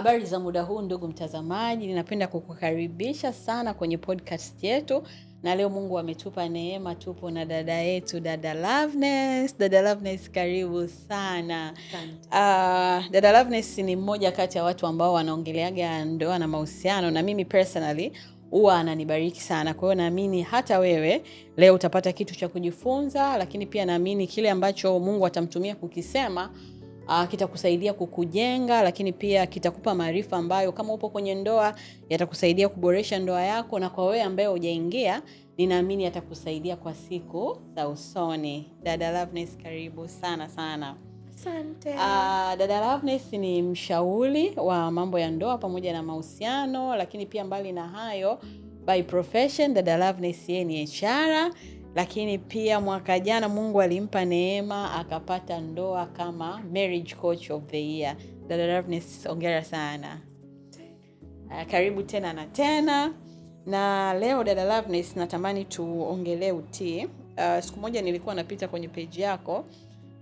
Habari za muda huu ndugu mtazamaji, ninapenda kukukaribisha sana kwenye podcast yetu. Na leo Mungu ametupa neema, tupo na dada yetu, dada Loveness. Dada Loveness, karibu sana. Dada Loveness ni mmoja kati ya watu ambao wanaongeleaga ndoa na mahusiano, na mimi personally huwa ananibariki sana. Kwa hiyo naamini hata wewe leo utapata kitu cha kujifunza, lakini pia naamini kile ambacho Mungu atamtumia kukisema kitakusaidia kukujenga, lakini pia kitakupa maarifa ambayo kama upo kwenye ndoa yatakusaidia kuboresha ndoa yako, na kwa wewe ambaye hujaingia ninaamini yatakusaidia kwa siku za usoni. Dada Loveness, karibu sana sana. Asante. Dada Loveness ni mshauri wa mambo ya ndoa pamoja na mahusiano, lakini pia mbali na hayo by profession Dada Loveness yeye ni HR. Lakini pia mwaka jana Mungu alimpa neema akapata ndoa kama marriage coach of the year. Dada Loveness, hongera sana. Karibu tena na tena. Na leo Dada Loveness natamani tuongelee utii. Siku moja nilikuwa napita kwenye page yako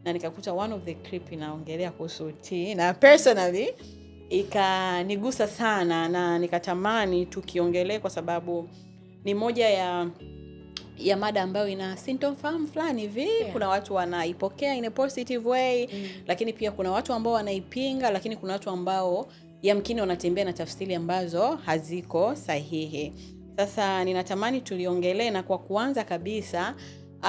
na nikakuta one of the clip inaongelea kuhusu utii, na personally ikanigusa sana na nikatamani tukiongelee kwa sababu ni moja ya mada ambayo ina sintofahamu fulani hivi. Kuna watu wanaipokea in a positive way, lakini pia kuna watu ambao wanaipinga, lakini kuna watu ambao yamkini wanatembea na tafsiri ambazo haziko sahihi. Sasa ninatamani tuliongelee, na kwa kuanza kabisa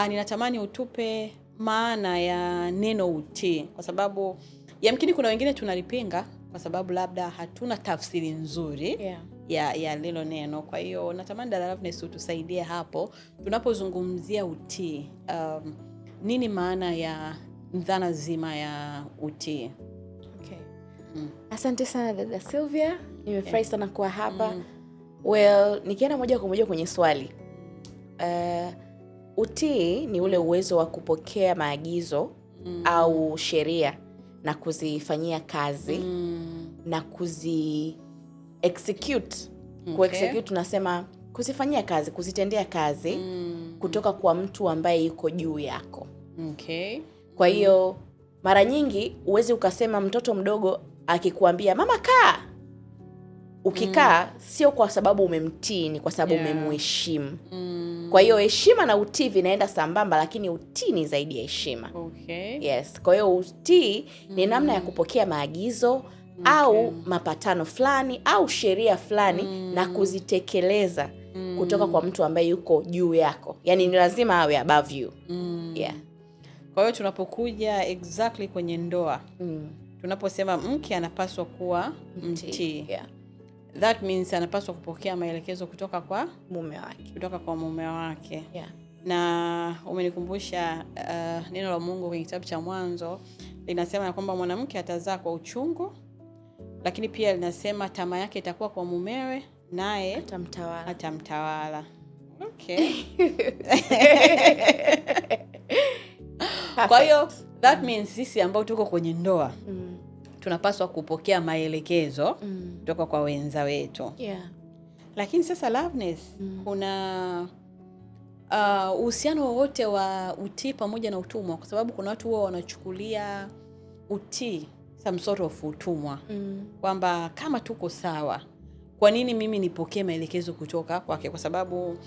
ninatamani utupe maana ya neno utii, kwa sababu yamkini kuna wengine tunalipinga kwa sababu labda hatuna tafsiri nzuri ya lilo neno. Kwa hiyo natamani Dada Loveness utusaidie hapo tunapozungumzia utii. Nini maana ya dhana zima ya utii? Okay. Asante sana dada Sylvia. Nimefurahi sana kuwa hapa. Well, nikienda moja kwa moja kwenye swali. Utii ni ule uwezo wa kupokea maagizo au sheria na kuzifanyia kazi na kuzi execute. Ku-execute tunasema kuzifanyia kazi, kuzitendea kazi kutoka kwa mtu ambaye yuko juu yako. Kwa hiyo mara nyingi uwezi ukasema mtoto mdogo akikuambia mama kaa, ukikaa sio kwa sababu umemtii, ni kwa sababu umemheshimu. Kwa hiyo heshima na utii vinaenda sambamba, lakini utii ni zaidi ya heshima. Yes, kwa hiyo utii ni namna ya kupokea maagizo au mapatano fulani au sheria fulani na kuzitekeleza kutoka kwa mtu ambaye yuko juu yako. Yaani ni lazima awe above you. Kwa hiyo tunapokuja exactly kwenye ndoa, tunaposema mke anapaswa kuwa mtii, that means anapaswa kupokea maelekezo kutoka kwa mume wake. Na umenikumbusha neno la Mungu kwenye kitabu cha Mwanzo linasema kwamba mwanamke atazaa kwa uchungu, lakini pia linasema tamaa yake itakuwa kwa mumewe naye atamtawala. Kwa hiyo that means sisi ambao tuko kwenye ndoa tunapaswa kupokea maelekezo kutoka kwa wenza wetu. Lakini sasa Loveness, kuna uhusiano wowote wa utii pamoja na utumwa? Kwa sababu kuna watu huwa wanachukulia utii some sort of utumwa, kwamba kama tuko sawa, kwa nini mimi nipokee maelekezo kutoka kwake? Kwa sababu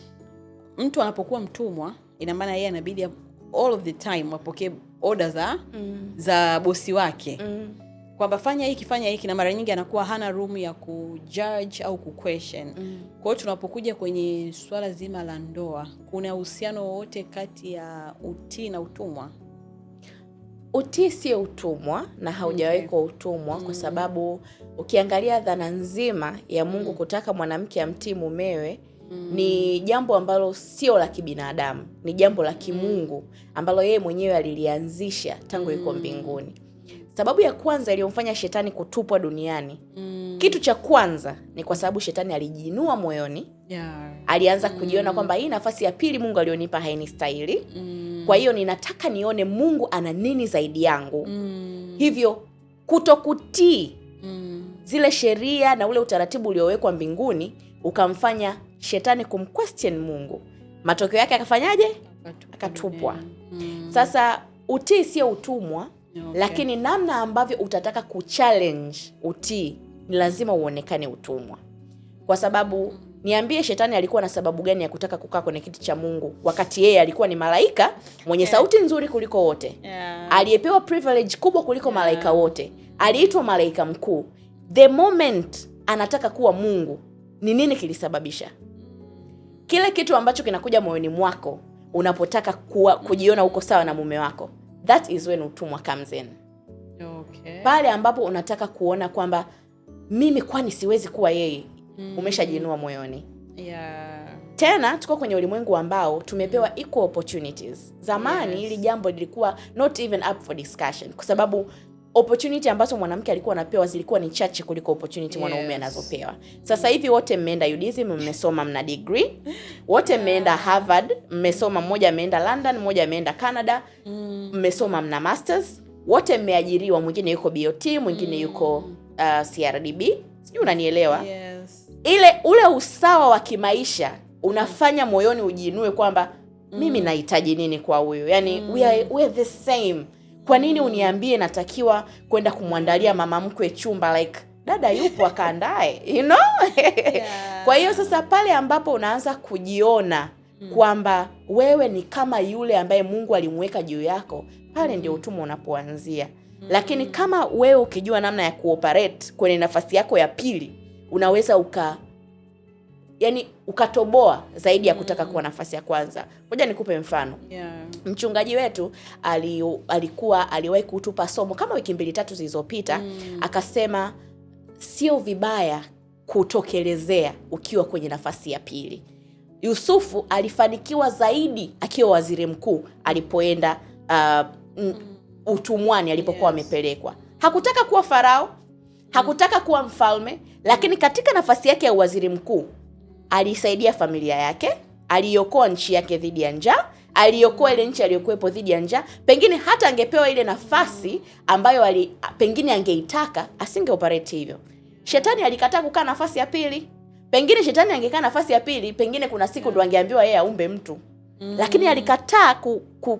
mtu anapokuwa mtumwa, ina maana yeye anabidi all of the time apokee orders za bosi wake, kwamba fanya hiki, na mara nyingi anakuwa hana room ya kujudge au kuquestion. Kwa hiyo tunapokuja kwenye swala zima la ndoa, kuna uhusiano wote kati ya utii na utumwa? Utii sio utumwa na haujawahi kuwa utumwa, kwa sababu ukiangalia dhana nzima ya Mungu kutaka mwanamke amtii mumewe ni jambo ambalo sio la kibinadamu, ni jambo la kimungu ambalo yeye mwenyewe alilianzisha tangu yuko mbinguni. Sababu ya kwanza iliyomfanya shetani kutupwa duniani, kitu cha kwanza ni kwa sababu shetani alijiinua moyoni. Alianza kujiona kwamba hii nafasi ya pili Mungu alionipa hainistahili. Kwa hiyo ninataka nione Mungu ana nini zaidi yangu. Hivyo kutokutii zile sheria na ule utaratibu uliowekwa mbinguni ukamfanya shetani kumquestion Mungu. Matokeo yake akafanyaje? Akatupwa. Sasa utii sio utumwa, lakini namna ambavyo utataka kuchallenge utii ni lazima uonekane utumwa. Kwa sababu niambie, shetani alikuwa na sababu gani ya kutaka kukaa kwenye kiti cha Mungu wakati yeye alikuwa ni malaika mwenye sauti nzuri kuliko wote, aliyepewa privilege kubwa kuliko malaika wote, aliitwa malaika mkuu. The moment anataka kuwa Mungu, ni nini kilisababisha? Kile kitu ambacho kinakuja moyoni mwako unapotaka kujiona uko sawa na mume wako, that is when utumwa comes in. Okay. Pale ambapo unataka kuona kwamba mimi kwani siwezi kuwa yeye, umeshajiinua moyoni. Tena tuko kwenye ulimwengu ambao tumepewa equal opportunities. Zamani hili jambo lilikuwa not even up for discussion, kwa sababu opportunity ambazo mwanamke alikuwa anapewa zilikuwa ni chache kuliko opportunity mwanaume anazopewa. Sasa hivi wote mmeenda UDSM, mmesoma, mna degree. Wote mmeenda Harvard, mmesoma, mmoja ameenda London, mmoja ameenda Canada, mmesoma, mna masters. Wote mmeajiriwa, mwingine yuko BOT, mwingine yuko CRDB. Sijui unanielewa? Ule usawa wa kimaisha unafanya moyoni ujiinue kwamba mimi nahitaji nini kwa huyo? Yani we are the same. Kwa nini uniambie natakiwa kwenda kumwandalia mama mkwe chumba, like dada yupo akaandae, you know? Kwa hiyo sasa pale ambapo unaanza kujiona kwamba wewe ni kama yule ambaye Mungu alimweka juu yako, pale ndio utumwa unapoanzia. Lakini kama wewe ukijua namna ya kuoperate kwenye nafasi yako ya pili, unaweza ukatoboa zaidi ya kutaka kuwa nafasi ya kwanza. Ngoja nikupe mfano. Mchungaji wetu aliwahi kutupa somo kama wiki 2-3 zilizopita, akasema sio vibaya kutokelezea ukiwa kwenye nafasi ya pili. Yusufu alifanikiwa zaidi akiwa waziri mkuu alipoenda utumwani alipokuwa amepelekwa. Hakutaka kuwa Farao, hakutaka kuwa mfalme, lakini katika nafasi yake ya waziri mkuu alisaidia familia yake, aliokoa nchi yake dhidi ya njaa, aliokoa ile nchi aliyokuepo dhidi ya njaa. Pengine hata angepewa ile nafasi ambayo pengine angeitaka, asingeoperate hivyo. Shetani alikataa kukaa nafasi ya pili. Pengine shetani angekaa nafasi ya pili, pengine kuna siku ndo angeambiwa yeye aumbe mtu. Lakini alikataa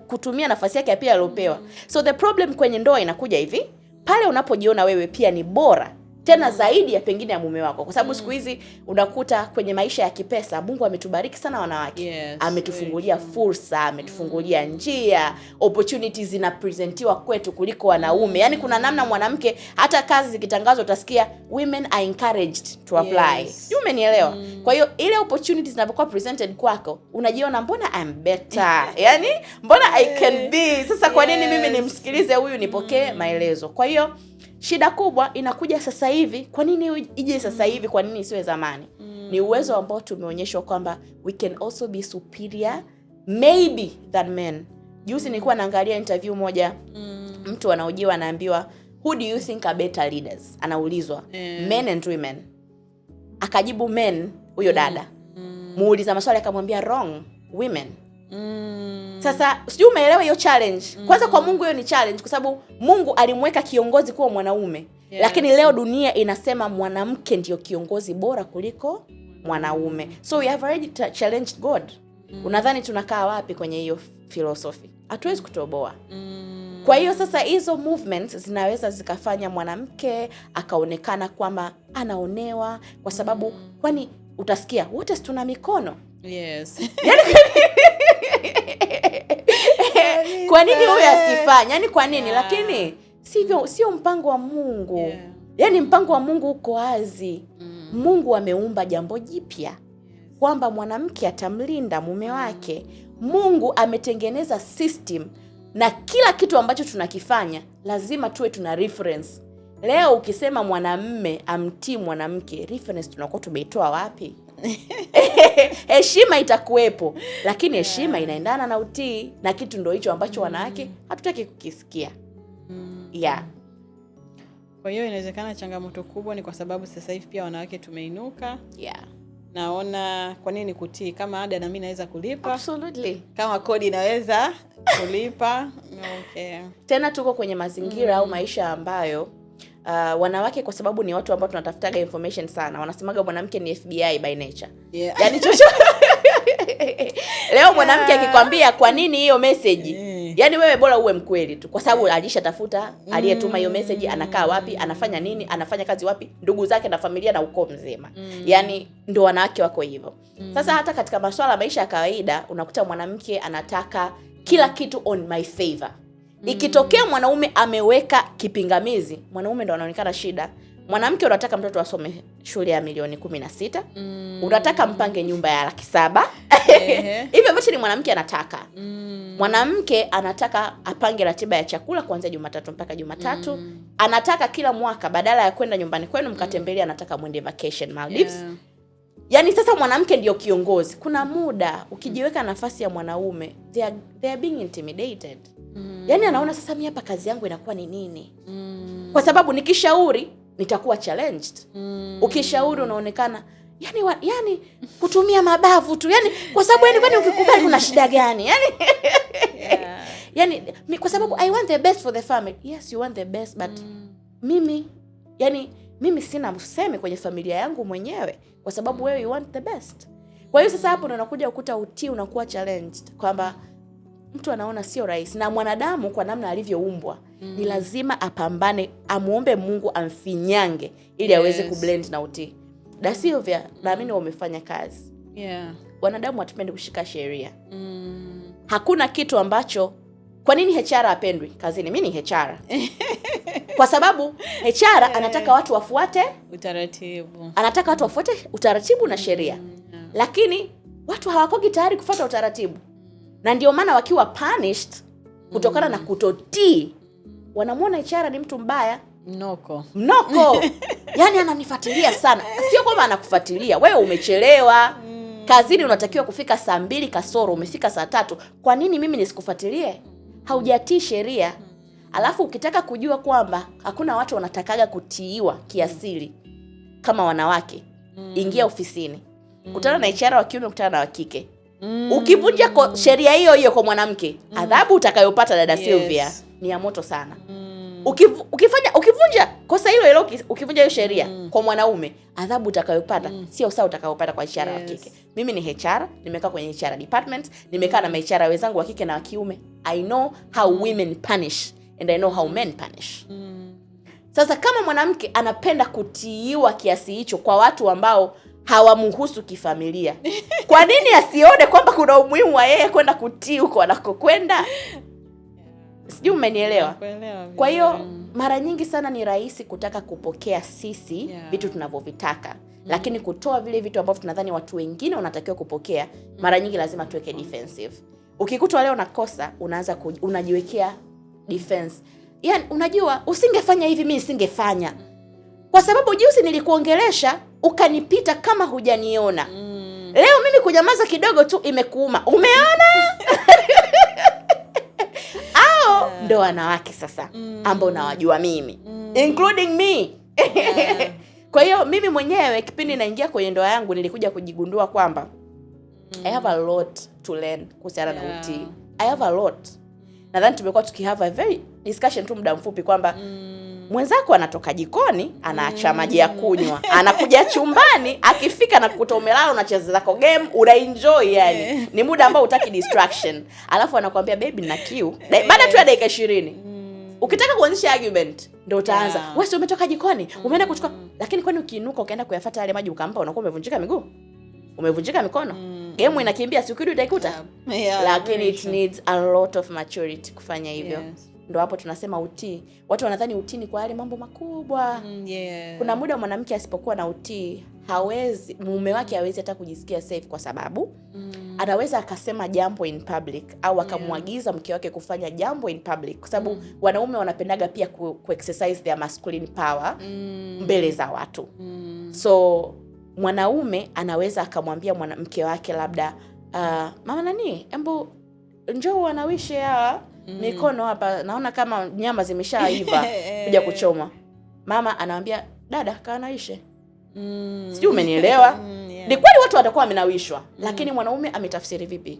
kutumia nafasi yake ya pili aliyopewa. So the problem kwenye ndoa inakuja hivi, pale unapojiona wewe pia ni bora tena zaidi ya pengine ya mume wako, kwa sababu siku hizi unakuta kwenye maisha ya kipesa Mungu ametubariki sana wanawake. Ametufungulia fursa, ametufungulia njia, opportunities zinapresentiwa kwetu kuliko wanaume. Yani kuna namna mwanamke hata kazi zikitangazwa utasikia women are encouraged to apply. Umenielewa? Kwa hiyo ile opportunities zinapokuwa presented kwako, unajiona mbona I'm better. Yani mbona I can be. Sasa kwa nini mimi nimsikilize huyu nipokee maelezo? Kwa hiyo shida kubwa inakuja sasa hivi. Kwa nini ije sasa hivi? Kwa nini isiwe zamani? Ni uwezo ambao tumeonyeshwa kwamba we can also be superior maybe than men. Juzi nilikuwa naangalia interview moja, mtu anaojiwa anaambiwa who do you think are better leaders? Anaulizwa men and women. Akajibu men, huyo dada. Muuliza maswali akamwambia wrong, women. Sasa sijui umeelewa hiyo challenge. Kwanza kwa Mungu hiyo ni challenge, kwa sababu Mungu alimweka kiongozi kuwa mwanaume. Lakini leo dunia inasema mwanamke ndio kiongozi bora kuliko mwanaume. So we have already challenged God. Unadhani tunakaa wapi kwenye hiyo philosophy? Hatuwezi kutoboa. Kwa hiyo sasa hizo movements zinaweza zikafanya mwanamke akaonekana kwamba anaonewa, kwa sababu kwani utasikia wote tuna mikono. Kwa nini huyu asifanye? Yani kwa nini? Lakini sio mpango wa Mungu. Yani mpango wa Mungu uko wazi. Mungu ameumba jambo jipya kwamba mwanamke atamlinda mume wake. Mungu ametengeneza system, na kila kitu ambacho tunakifanya lazima tuwe tuna reference. Leo ukisema mwanamume amtii mwanamke, reference tunakuwa tumeitoa wapi? Heshima itakuwepo, lakini heshima inaendana na utii, na kitu ndio hicho ambacho wanawake hatutaki kukisikia. Kwa hiyo inawezekana changamoto kubwa ni kwa sababu sasa hivi pia wanawake tumeinuka. Naona kwa nini kutii? Kama ada na mimi naweza kulipa. Absolutely. Kama kodi inaweza kulipa. Tena tuko kwenye mazingira au maisha ambayo wanawake, kwa sababu ni watu ambao tunatafutaga information sana, wanasemaga mwanamke ni FBI by nature. Yani leo mwanamke akikwambia kwa nini hiyo message Yaani wewe bora uwe mkweli tu, kwa sababu alishatafuta aliyetuma hiyo message anakaa wapi, anafanya nini, anafanya kazi wapi, ndugu zake na familia na ukoo mzima. Yaani ndio wanawake wako hivyo. Sasa hata katika masuala maisha ya kawaida unakuta mwanamke anataka kila kitu on my favor. Ikitokea mwanaume ameweka kipingamizi, mwanaume ndo anaonekana shida. Mwanamke unataka mtoto asome shule ya milioni 16, unataka mpange nyumba ya 700,000. Hivyo vitu ni mwanamke anataka. Mwanamke anataka apange ratiba ya chakula kuanzia Jumatatu mpaka Jumatatu. Anataka kila mwaka badala ya kwenda nyumbani kwenu mkatembelea, anataka mwende vacation Maldives. Yaani sasa mwanamke ndio kiongozi. Kuna muda ukijiweka nafasi ya mwanaume, they are being intimidated. Yaani anaona sasa mimi hapa kazi yangu inakuwa ni nini? Kwa sababu nikishauri nitakuwa challenged. Ukishauri unaonekana yani kutumia mabavu tu. Yaani kwa sababu yani kwani ukikubali kuna shida gani? Yani kwa sababu I want the best for the family. Yes, you want the best, but mimi sina mseme kwenye familia yangu mwenyewe kwa sababu wewe you want the best. Kwa hiyo sasa hapo ndo unakuja ukuta utii unakuwa challenged, kwamba mtu anaona sio rahisi. Na mwanadamu kwa namna alivyoumbwa ni lazima apambane, amuombe Mungu amfinyange ili aweze kublend na utii. Da Silvia, naamini umefanya kazi. Wanadamu hatupendi kushika sheria. Hakuna kitu ambacho, kwa nini HR apendwi kazini? Mimi ni HR. Kwa sababu HR anataka watu wafuate utaratibu. Anataka watu wafuate utaratibu na sheria. Lakini watu hawakogi tayari kufuata utaratibu. Na ndio maana wakiwa punished kutokana na kutotii, wanamuona HR ni mtu mbaya. Mnoko. Yaani ananifuatilia sana. Sio kwamba anakufuatilia, wewe umechelewa. Kazini unatakiwa kufika saa 2 kasoro, umefika saa 3. Kwa nini mimi nisikufuatilie? Haujatii sheria. Alafu ukitaka kujua kwamba hakuna watu wanatakaga kutiiwa kiasili kama wanawake, ingia ofisini. Kutana na HR wa kiume, kutana na wa kike. Ukivunja sheria hiyo kwa mwanamke, adhabu utakayopata dada Silvia ni ya moto sana. Ukivunja kosa hilo ukivunja hiyo sheria kwa mwanaume, adhabu utakayopata sio sawa utakayopata kwa HR wa kike. Mimi ni HR, nimekaa kwenye HR department, nimekaa na HR wenzangu wa kike na wa kiume. I know how women punish and I know how men punish. Sasa kama mwanamke anapenda kutiiwa kiasi hicho kwa watu ambao hawamhusu kifamilia, kwa nini asione kwamba kuna umuhimu wa yeye kwenda kutii huko anakokwenda? Sijui umenielewa. Kwa hiyo mara nyingi sana ni rahisi kutaka kupokea sisi vitu tunavyovitaka, lakini kutoa vile vitu ambavyo tunadhani watu wengine wanatakiwa kupokea, mara nyingi lazima tuweke defensive. Ukikutwa leo nakosa, unaanza unajiwekea defense. Yaani unajua usingefanya hivi, mimi nisingefanya. Kwa sababu juzi nilikuongelesha ukanipita kama hujaniona. Leo mimi kunyamaza kidogo tu imekuuma. Umeona? Ndo wanawake sasa ambao nawajua mimi, including me. Kwa hiyo mimi mwenyewe kipindi naingia kwenye ndoa yangu nilikuja kujigundua kwamba I have a lot to learn kuhusiana na utii. I have a lot. Nadhani tumekuwa tukihave a very discussion tu muda mfupi kwamba mwenzako anatoka jikoni, anaacha maji ya kunywa, anakuja chumbani, akifika na kukuta umelala unacheza zako game, unaenjoy yani. Ni muda ambao hutaki distraction. Alafu anakuambia baby na kiu. Baada tu ya dakika 20. Ukitaka kuanzisha argument ndio utaanza. Wewe umetoka jikoni, umeenda kuchukua, lakini kwani ukiinuka ukaenda kuyafuata yale maji ukampa, unakuwa umevunjika miguu? Umevunjika mikono? Game inakimbia, si ukirudi utaikuta. Lakini it needs a lot of maturity kufanya hivyo. Ndo hapo tunasema utii. Watu wanadhani utii ni kwa yale mambo makubwa. Kuna muda mwanamke asipokuwa na utii, mume wake hawezi hata kujisikia safe, kwa sababu anaweza akasema jambo in public au akamwagiza mke wake kufanya jambo in public, kwa sababu wanaume wanapendaga pia ku-exercise their masculine power mbele za watu. So mwanaume anaweza akamwambia mwanamke wake labda mama nani, embo njoo wanawishe mikono hapa, naona kama nyama zimeshaiva kuja kuchoma. Mama anamwambia dada kaanaishe. Sijui umenielewa? Ni kweli watu watakuwa wamenawishwa, lakini mwanaume ametafsiri vipi?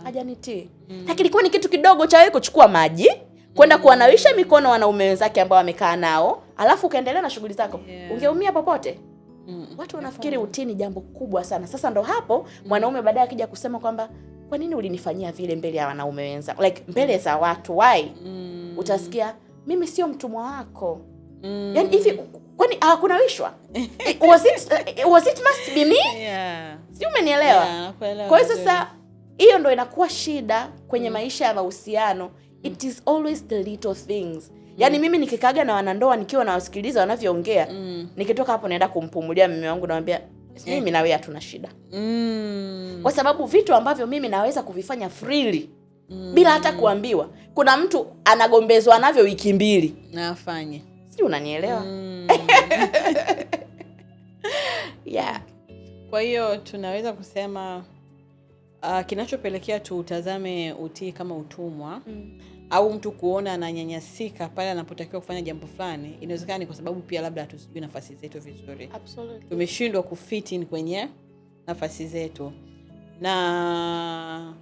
Hajanitii. Lakini kwa ni kitu kidogo cha wewe kuchukua maji kwenda kuanawisha mikono wanaume wenzake ambao wamekaa nao, alafu ukaendelea na shughuli zako, ungeumia popote. Watu wanafikiri utii ni jambo kubwa sana. Sasa ndo hapo mwanaume baadaye akija kusema kwamba kwa nini ulinifanyia vile mbele ya wanaume wenza, like mbele za watu, why? Utasikia mimi sio mtumwa wako. Yani hivi kwani hakunawishwa? was it must be me? Yeah. Si umenielewa? Yeah, kwa hiyo sasa hiyo ndo inakuwa shida kwenye maisha ya mahusiano. It is always the little things. Yani mimi nikikaga na wanandoa nikiwa nawasikiliza wanavyoongea, nikitoka hapo naenda kumpumulia mume wangu, namwambia mimi na wewe hatuna shida. Kwa sababu vitu ambavyo mimi naweza kuvifanya freely bila hata kuambiwa, kuna mtu anagombezwa navyo wiki 2 na afanye. Si unanielewa? Yeah. Kwa hiyo tunaweza kusema kinachopelekea tutazame utii kama utumwa au mtu kuona ananyanyasika pale anapotakiwa kufanya jambo fulani, inawezekana ni kwa sababu pia labda hatusijui nafasi zetu vizuri. Absolutely. Tumeshindwa kufit in kwenye nafasi zetu. Na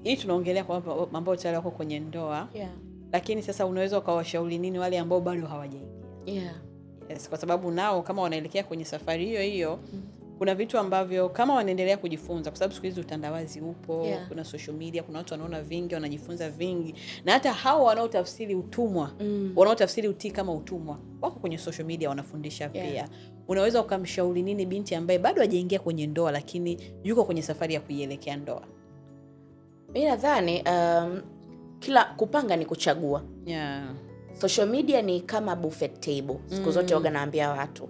hii tunaongelea kwa ambao tayari wako kwenye ndoa. Yeah. Lakini sasa unaweza ukawashauri nini wale ambao bado hawajaingia? Yeah. Yes, kwa sababu nao kama wanaelekea kwenye safari hiyo kuna vitu ambavyo kama wanaendelea kujifunza, kwa sababu siku hizi utandawazi upo, kuna social media, kuna watu wanaona vingi, wanajifunza vingi, na hata hao wanaotafsiri utumwa, wanaotafsiri utii kama utumwa, wako kwenye social media wanafundisha pia. Unaweza ukamshauri nini binti ambaye bado hajaingia kwenye ndoa lakini yuko kwenye safari ya kuielekea ndoa? Mimi nadhani kila kupanga ni kuchagua. Yeah. Social media ni kama buffet table. Siku zote waga naambia watu,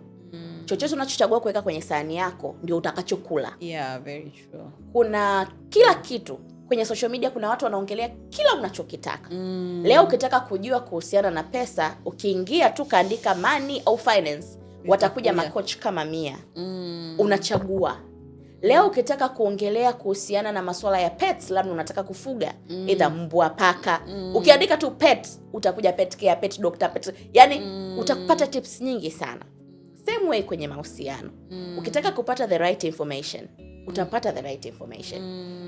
chochote unachochagua kuweka kwenye sahani yako ndio utakachokula. Yeah, very true. Kuna kila kitu kwenye social media, kuna watu wanaongelea kila unachokitaka. Leo ukitaka kujua kuhusiana na pesa, ukiingia tu kaandika money au finance, watakuja makochi kama 100. Unachagua. Leo ukitaka kuongelea kuhusiana na masuala ya pets, labda unataka kufuga either mbwa, paka, ukiandika tu pet, utakuja pet care, pet doctor, pet, yani utapata tips nyingi sana. Same way kwenye mahusiano. Ukitaka kupata the right information, utapata the right information.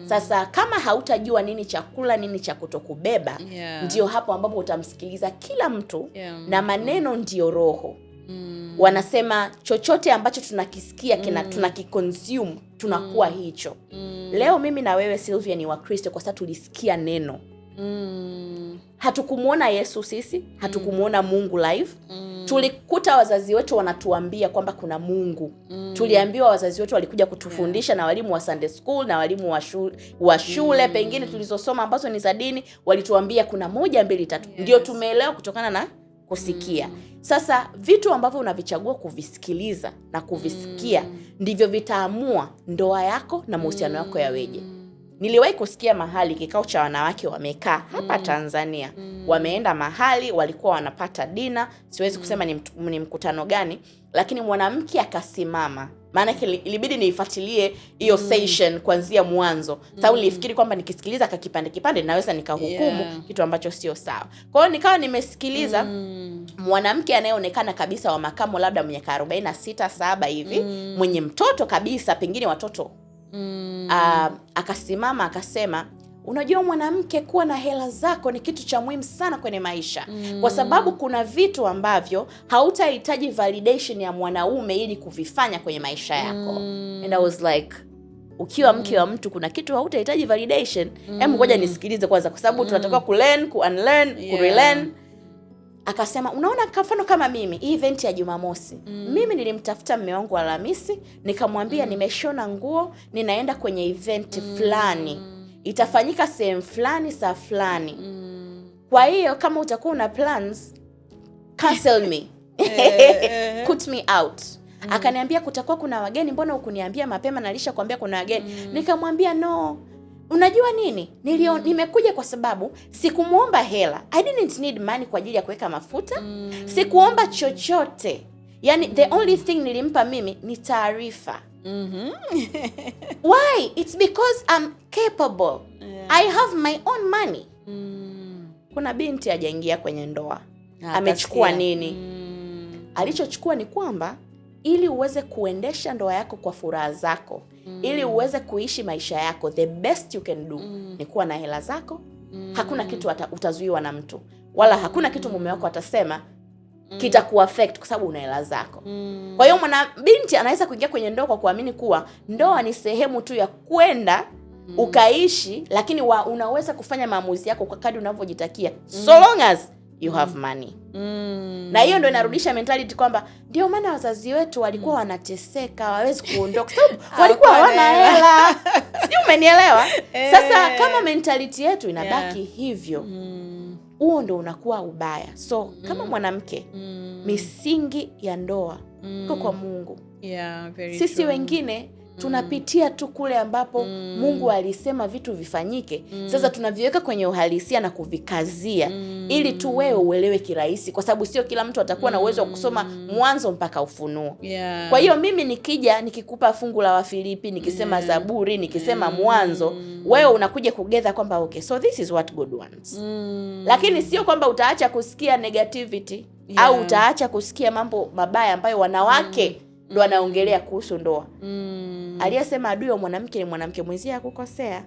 Sasa kama hautajua nini cha kula, nini cha kutokubeba, ndio hapo ambapo utamsikiliza kila mtu, na maneno ndio roho. Wanasema chochote ambacho tunakisikia tunakiconsume, tunakuwa hicho. Leo mimi na wewe Sylvia ni Wakristo kwa sababu tulisikia neno. Hatukumuona Yesu sisi, hatukumuona Mungu live. Tulikuta wazazi wetu wanatuambia kwamba kuna Mungu. Tuliambiwa wazazi wetu walikuja kutufundisha, na walimu wa Sunday school na walimu wa shule pengine tulizosoma ambazo ni za dini, walituambia kuna 1 2 3. Ndio tumeelewa kutokana na kusikia. Sasa vitu ambavyo unavichagua kuvisikiliza na kuvisikia ndivyo vitaamua ndoa yako na mahusiano yako yaweje. Niliwahi kusikia mahali kikao cha wanawake wamekaa hapa Tanzania. Wameenda mahali, walikuwa wanapata dina, siwezi kusema ni mkutano gani, lakini mwanamke akasimama. Maana ilibidi niifuatilie hiyo session kuanzia mwanzo. Sababu nilifikiri kwamba nikisikiliza kipande naweza nikahukumu kitu ambacho sio sawa. Kwa hiyo nikawa nimesikiliza mwanamke anayeonekana kabisa wa makamo, labda mwenye 46 7 hivi, mwenye mtoto kabisa, pengine watoto. Akasimama akasema, unajua mwanamke, kuwa na hela zako ni kitu cha muhimu sana kwenye maisha. Kwa sababu kuna vitu ambavyo hautahitaji validation ya mwanaume ili kuvifanya kwenye maisha yako. And I was like, ukiwa mke wa mtu kuna kitu hautahitaji validation. Hebu ngoja nisikilize kwanza, kwa sababu tunatakiwa kulearn, kuunlearn, kurelearn. Akasema, unaona mfano kama mimi, hii event ya Jumamosi, mimi nilimtafuta mume wangu Alhamisi, nikamwambia nimeshona nguo, ninaenda kwenye event fulani, itafanyika sehemu fulani saa fulani. Kwa hiyo kama utakuwa una plans, cancel me. Put me out. Akaniambia kutakuwa kuna wageni, mbona hukuniambia mapema, nalisha kuambia kuna wageni. Nikamwambia no. Unajua nini? Nimekuja kwa sababu sikumuomba hela. I didn't need money kwa ajili ya kuweka mafuta. Sikuomba chochote. Yani the only thing nilimpa mimi ni taarifa. Why? It's because I'm capable. I have my own money. Kuna binti hajaingia kwenye ndoa. Amechukua nini? Alichochukua ni kwamba ili uweze kuendesha ndoa yako kwa furaha zako, ili uweze kuishi maisha yako, the best you can do ni kuwa na hela zako. Hakuna kitu utazuiwa na mtu, wala hakuna kitu mume wako atasema kitakuaffect kwa sababu una hela zako. Kwa hiyo binti anaweza kuingia kwenye ndoa kwa kuamini kuwa ndoa ni sehemu tu ya kwenda ukaishi, lakini unaweza kufanya maamuzi yako kwa kadri unavyojitakia, so long as you have money. Na hiyo ndio inarudisha mentality kwamba ndio maana wazazi wetu walikuwa wanateseka, hawawezi kuondoka sababu walikuwa hawana hela. Sio, umenielewa? Sasa kama mentality yetu inabaki hivyo, huo ndio unakuwa ubaya. So kama mwanamke, misingi ya ndoa iko kwa Mungu. Sisi true. Wengine tunapitia tu kule ambapo Mungu alisema vitu vifanyike. Sasa tunaviweka kwenye uhalisia na kuvikazia ili tu wewe uelewe kirahisi, kwa sababu sio kila mtu atakuwa na uwezo wa kusoma Mwanzo mpaka Ufunuo. Kwa hiyo mimi nikikupa fungu la Wafilipi, nikisema Zaburi, nikisema Mwanzo, wewe unakuja kugether kwamba okay, so this is what God wants. Lakini sio kwamba utaacha kusikia negativity au utaacha kusikia mambo mabaya ambayo wanawake ndo anaongelea kuhusu ndoa. Aliyesema adui wa mwanamke ni mwanamke mwenzie akukosea.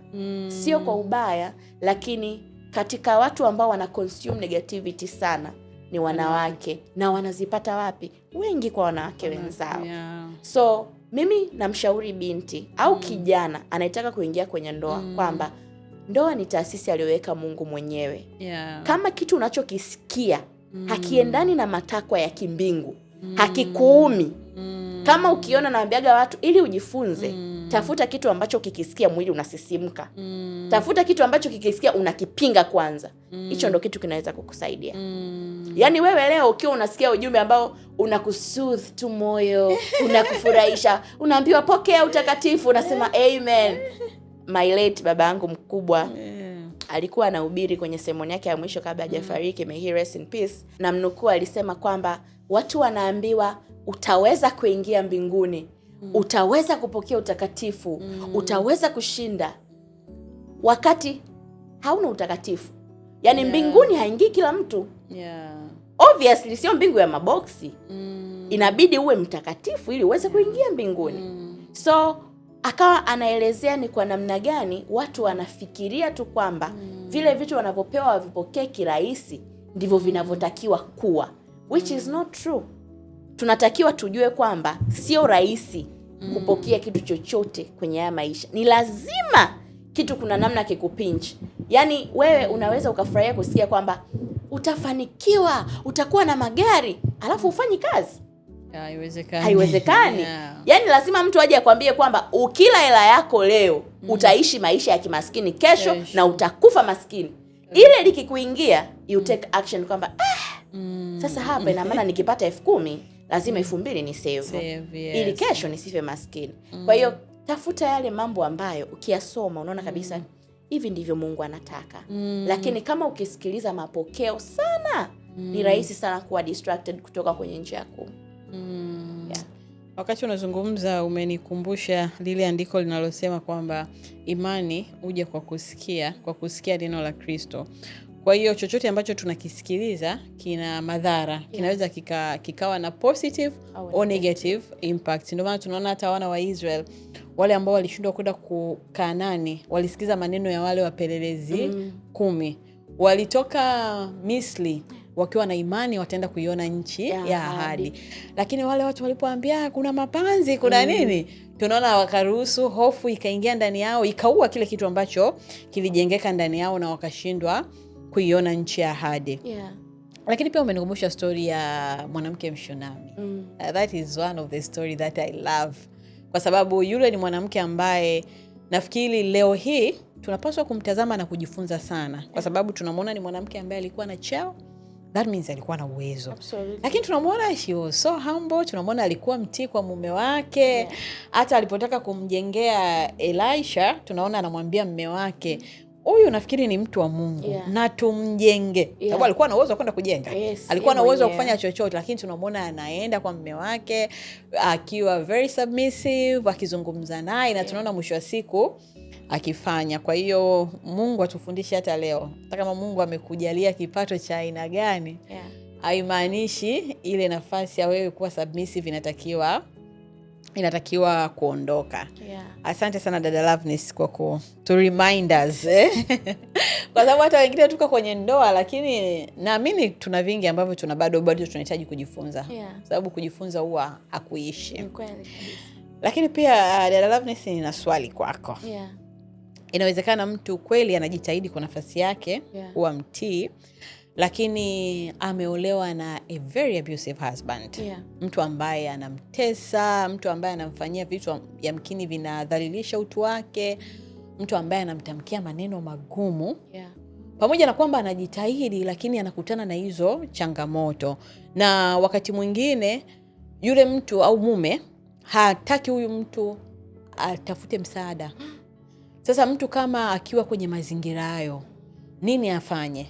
Sio kwa ubaya, lakini katika watu ambao wana consume negativity sana ni wanawake. Na wanazipata wapi? Wengi kwa wanawake wenzao. So mimi namshauri binti au kijana anayetaka kuingia kwenye ndoa kwamba ndoa ni taasisi aliyoweka Mungu mwenyewe. Kama kitu unachokisikia hakiendani na matakwa ya kimbingu, hakikuumi. Kama ukiona, naambiaga watu ili ujifunze, tafuta kitu ambacho kikisikia mwili unasisimka. Tafuta kitu ambacho kikisikia unakipinga kwanza. Hicho ndo kitu kinaweza kukusaidia. Yaani wewe leo ukiwa unasikia ujumbe ambao unakusoothe tu moyo, unakufurahisha, unaambiwa pokea utakatifu, unasema amen. My late baba yangu mkubwa alikuwa anahubiri kwenye sermon yake ya mwisho kabla hajafariki, may he rest in peace. Na mnukuu alisema kwamba watu wanaambiwa utaweza kuingia mbinguni, utaweza kupokea utakatifu, utaweza kushinda, wakati hauna utakatifu. Yaani mbinguni haingii kila mtu. Obviously sio mbingu ya maboksi. Inabidi uwe mtakatifu ili uweze kuingia mbinguni. So akawa anaelezea ni kwa namna gani watu wanafikiria tu kwamba vile vitu wanavyopewa wavipokee kirahisi ndivyo vinavyotakiwa kuwa, which is not true. Tunatakiwa tujue kwamba sio rahisi kupokea kitu chochote kwenye haya maisha. Ni lazima kitu kuna namna kikupinch. Yaani wewe unaweza ukafurahia kusikia kwamba utafanikiwa, utakuwa na magari, alafu ufanyi kazi. Haiwezekani. Yaani lazima mtu aje akwambie kwamba ukila hela yako leo utaishi maisha ya kimaskini kesho na utakufa maskini. Ile likikuingia you take action kwamba sasa hapa ina maana nikipata 10,000 lazima 2,000 ni save ili kesho nisife maskini. Kwa hiyo tafuta yale mambo ambayo ukiyasoma unaona kabisa hivi ndivyo Mungu anataka. Lakini kama ukisikiliza mapokeo sana ni rahisi sana kuwa distracted kutoka kwenye njia yako. Wakati unazungumza umenikumbusha lile andiko linalosema kwamba imani huja kwa kusikia neno la Kristo. Kwa hiyo chochote ambacho tunakisikiliza kina madhara, kinaweza kikawa na positive au negative impact. Ndio maana tunaona hata wana wa Israel wale ambao walishindwa kwenda Kanaani walisikiza maneno ya wale wapelelezi 10. Walitoka Misri wakiwa na imani wataenda kuiona nchi ya ahadi. Lakini wale watu walipoambia kuna mapanzi, kuna nini, tunaona wakaruhusu hofu ikaingia ndani yao, ikaua kile kitu ambacho kilijengeka ndani yao na wakashindwa kuiona nchi ya ahadi. Lakini pia umenikumbusha story ya mwanamke Mshunami. That is one of the story that I love. Kwa sababu yule ni mwanamke ambaye nafikiri leo hii tunapaswa kumtazama na kujifunza sana. Kwa sababu tunamwona ni mwanamke ambaye alikuwa na cheo. That means alikuwa na uwezo. Absolutely. Lakini tunamwona she was so humble, tunamwona alikuwa mtii kwa mume wake. Hata alipotaka kumjengea Elisha, tunaona anamwambia mume wake, huyu nafikiri ni mtu wa Mungu na tumjenge. Sababu alikuwa na uwezo wa kwenda kujenga. Alikuwa na uwezo wa kufanya chochote, lakini tunamwona anaenda kwa mume wake akiwa very submissive, akizungumza naye na tunaona mwisho wa siku akifanya. Kwa hiyo Mungu atufundishe hata leo. Hata kama Mungu amekujalia kipato cha aina gani, haimaanishi ile nafasi ya wewe kuwa submissive inatakiwa kuondoka. Asante sana dada Loveness kwa to remind us. Kwa sababu hata wengine tuko kwenye ndoa, lakini naamini tuna vingi ambavyo bado tunahitaji kujifunza. Sababu kujifunza huwa hakuishi. Kweli. Lakini pia dada Loveness, nina swali kwako. inawezekana mtu kweli anajitahidi kwa nafasi yake kuwa mtii, lakini ameolewa na a very abusive husband. Mtu ambaye anamtesa, mtu ambaye anamfanyia vitu yamkini vinadhalilisha utu wake, mtu ambaye anamtamkia maneno magumu. Pamoja na kwamba anajitahidi, lakini anakutana na hizo changamoto. Na wakati mwingine yule mtu au mume hataki huyu mtu atafute msaada. Sasa mtu kama akiwa kwenye mazingira hayo, nini afanye?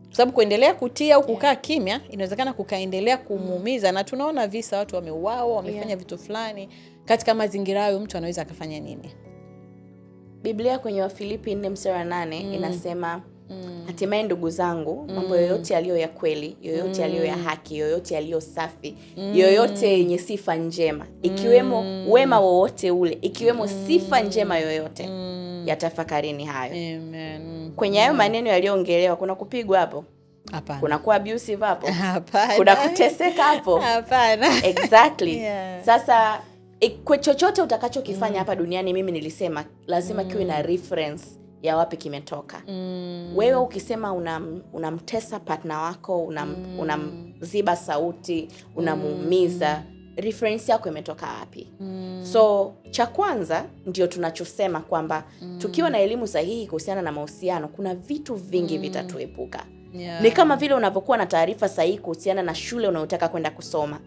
Kwa sababu kuendelea kutia au kukaa kimya inawezekana kukaendelea kumuumiza, na tunaona visa watu wameuawa, wamefanya vitu fulani. Katika mazingira hayo mtu anaweza akafanya nini? Biblia kwenye Wafilipi 4:8 inasema hatimaye ndugu zangu, mambo yoyote yaliyo ya kweli, yoyote yaliyo ya haki, yoyote yaliyo safi, yoyote yenye sifa njema, ikiwemo wema wowote ule, ikiwemo sifa njema yoyote, yatafakarini hayo. Amen. Kwenye hayo maneno yaliyoongelewa kuna kupigwa hapo? Hapana. Kuna kuwa abusive hapo? Hapana. Kuna kuteseka hapo? Hapana. Exactly. Sasa kwa chochote utakachokifanya hapa duniani, mimi nilisema lazima kiwe na reference ya wapi kimetoka. Wewe ukisema unamtesa partner wako, unamziba sauti, unamuumiza, reference yako imetoka wapi? So cha kwanza ndio tunachosema kwamba tukiwa na elimu sahihi kuhusiana na mahusiano, kuna vitu vingi vitatuepuka. Ni kama vile unapokuwa na taarifa sahihi kuhusiana na shule unayotaka kwenda kusoma,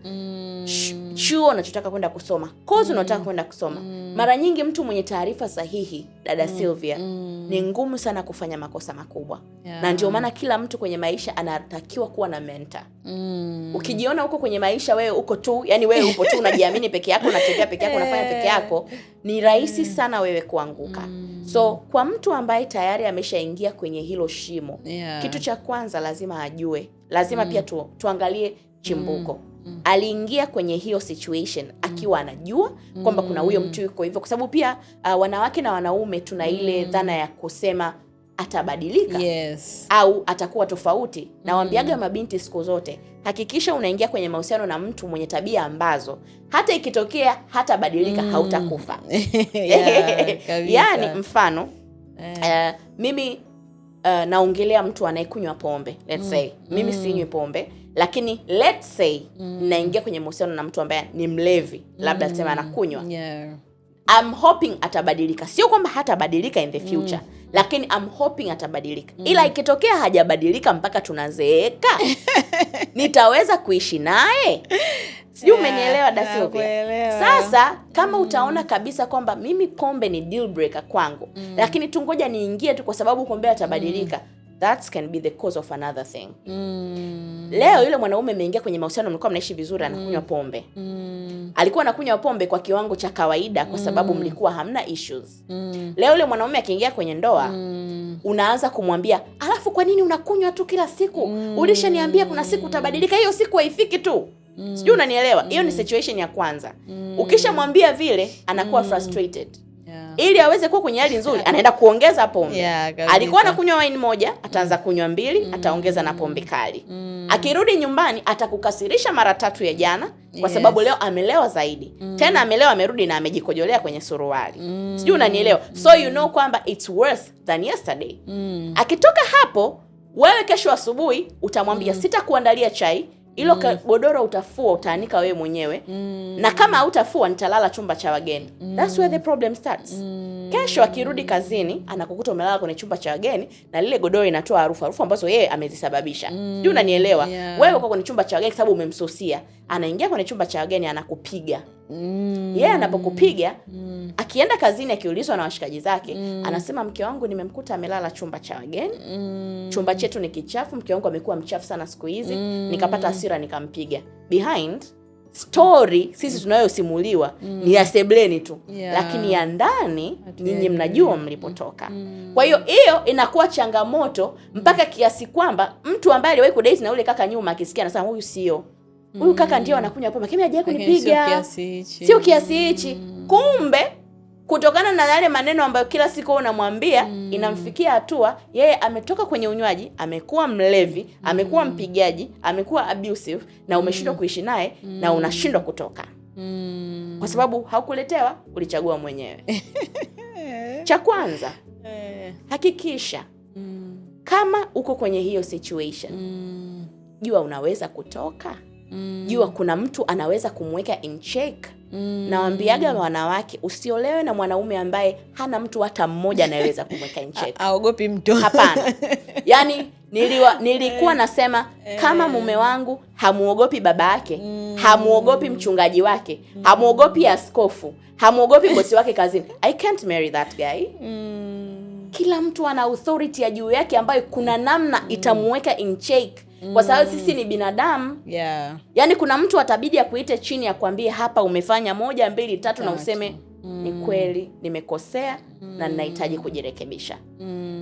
chuo unachotaka kwenda kusoma, kozi unayotaka kwenda kusoma. Mara nyingi mtu mwenye taarifa sahihi, dada Sylvia, ni ngumu sana kufanya makosa makubwa. Na ndio maana kila mtu kwenye maisha anatakiwa kuwa na mentor. Ukijiona uko kwenye maisha wewe uko tu, yani wewe upo tu unajiamini peke yako, unatembea peke yako, unafanya peke yako, ni rahisi sana wewe kuanguka. So kwa mtu ambaye tayari ameshaingia kwenye hilo shimo, kitu cha kwanza lazima ajue, lazima pia tuangalie chimbuko. Aliingia kwenye hiyo situation akiwa anajua kwamba kuna huyo mtu yuko hivyo, kwa sababu pia wanawake na wanaume tuna ile dhana ya kusema atabadilika au atakuwa tofauti. Na waambiaga mabinti siku zote, hakikisha unaingia kwenye mahusiano na mtu mwenye tabia ambazo hata ikitokea hatabadilika hautakufa. Yani mfano mimi naongelea mtu anayekunywa pombe, let's say mimi sinywi pombe, lakini let's say naingia kwenye mahusiano na mtu ambaye ni mlevi, labda sema anakunywa. I'm hoping atabadilika. Sio kwamba hatabadilika in the future, lakini I'm hoping atabadilika. Ila ikitokea hajabadilika mpaka tunazeeka, nitaweza kuishi naye? Sijui umenielewa da Sylvia? Sasa kama utaona kabisa kwamba mimi pombe ni deal breaker kwangu, lakini tungoja niingie tu kwa sababu pombe atabadilika, that can be the cause of another thing. Leo yule mwanaume ameingia kwenye mahusiano, mlikuwa mnaishi vizuri, anakunywa pombe. Alikuwa anakunywa pombe kwa kiwango cha kawaida kwa sababu mlikuwa hamna issues. Leo yule mwanaume akiingia kwenye ndoa, unaanza kumwambia, "Alafu kwa nini unakunywa tu kila siku? Ulishaniambia kuna siku utabadilika, hiyo siku haifiki tu." Sijui unanielewa? Hiyo ni situation ya kwanza. Ukishamwambia vile, anakuwa frustrated. Ili aweze kuwa kwenye hali nzuri, anaenda kuongeza pombe. Alikuwa anakunywa wine moja, ataanza kunywa 2, ataongeza na pombe kali. Akirudi nyumbani atakukasirisha mara 3 ya jana kwa sababu leo amelewa zaidi. Tena amelewa, amerudi na amejikojolea kwenye suruali. Sijui unanielewa? So you know kwamba it's worse than yesterday. Akitoka hapo, wewe kesho asubuhi utamwambia sitakuandalia chai, ilo godoro utafua, utaanika wewe mwenyewe. Na kama hautafua nitalala chumba cha wageni. That's where the problem starts. Kesho akirudi kazini, anakukuta umelala kwenye chumba cha wageni na lile godoro inatoa harufu ambazo yeye amezisababisha. Sijui unanielewa? Wewe uko kwenye chumba cha wageni sababu umemsusia. Anaingia kwenye chumba cha wageni anakupiga. Yeye anapokupiga, akienda kazini akiulizwa na washikaji zake, anasema mke wangu nimemkuta amelala chumba cha wageni. Chumba chetu ni kichafu, mke wangu amekuwa mchafu sana siku hizi, nikapata hasira nikampiga. Behind story sisi tunayosimuliwa ni ya sebleni tu, lakini ya ndani nyinyi mnajua mlipotoka. Kwa hiyo inakuwa changamoto mpaka kiasi kwamba mtu ambaye aliwahi kudate na ule kaka nyuma akisikia anasema huyu sio. Huyu kaka ndio anakunywa pombe, lakini hajawahi kunipiga. Sio kiasi hichi. Kumbe kutokana na yale maneno ambayo kila siku unamwambia, inamfikia hatua yeye ametoka kwenye unywaji, amekuwa mlevi, amekuwa mpigaji, amekuwa abusive, na umeshindwa kuishi naye na unashindwa kutoka. Kwa sababu haukuletewa, ulichagua mwenyewe. Cha kwanza, Hakikisha kama uko kwenye hiyo situation, jua unaweza kutoka, jua kuna mtu anaweza kumweka in check. Nawaambiaga wanawake, usiolewe na mwanaume ambaye hana mtu hata mmoja anayeweza kumweka in check. Aogopi mtu. Hapana. Yani nilikuwa nasema kama mume wangu hamuogopi baba yake, hamuogopi mchungaji wake, hamuogopi askofu, hamuogopi bosi wake kazini, I can't marry that guy. Kila mtu ana authority ya juu yake ambayo kuna namna itamuweka in check. Kwa sababu sisi ni binadamu. Yani kuna mtu atabidi akuite chini ya kuambie hapa umefanya 1 2 3 na useme ni kweli nimekosea na ninahitaji kujirekebisha.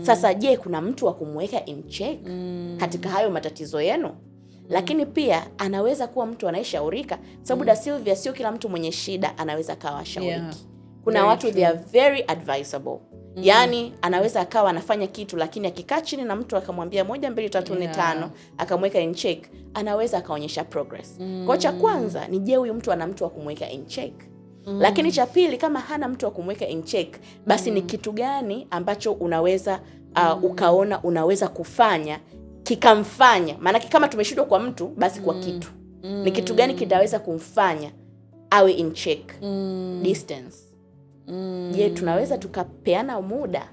Sasa je, kuna mtu wa kumweka in check katika hayo matatizo yenu? Lakini pia anaweza kuwa mtu anayeshaurika, sababu da Sylvia, sio kila mtu mwenye shida anaweza kawa shauriki. Kuna very watu true. They are very advisable. Yani anaweza akawa anafanya kitu, lakini akikaa chini na mtu akamwambia 1 2 3 4 5 akamweka in check, anaweza akaonyesha progress. Kwa cha kwanza ni je, huyu mtu ana mtu wa kumweka in check? Lakini cha pili, kama hana mtu wa kumweka in check, basi ni kitu gani ambacho unaweza ukaona unaweza kufanya kikamfanya? Maana kama tumeshindwa kwa mtu, basi kwa kitu. Ni kitu gani kitaweza kumfanya awe in check? Distance. Je, tunaweza tukapeana muda?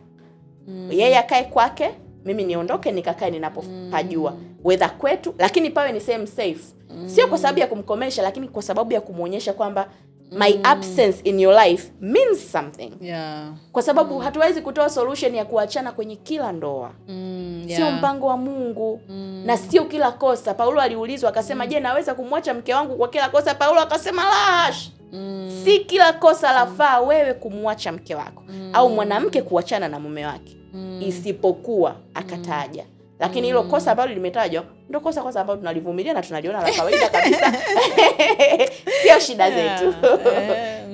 Yeye akae kwake, mimi niondoke nikakae ninapopajua. Whether kwetu, lakini pawe ni same safe. Sio kwa sababu ya kumkomesha, lakini kwa sababu ya kumuonyesha kwamba my absence in your life means something. Kwa sababu hatuwezi kutoa solution ya kuachana kwenye kila ndoa. Sio mpango wa Mungu. Na sio kila kosa. Paulo aliulizwa akasema, je, naweza kumwacha mke wangu kwa kila kosa? Paulo akasema, lash. Si kila kosa lafaa wewe kumwacha mke wako au mwanamke kuachana na mume wake. Isipokuwa akataja. Lakini hilo kosa ambalo limetajwa ndio kosa ambalo tunalivumilia na tunaliona la kawaida kabisa. Sio shida zetu.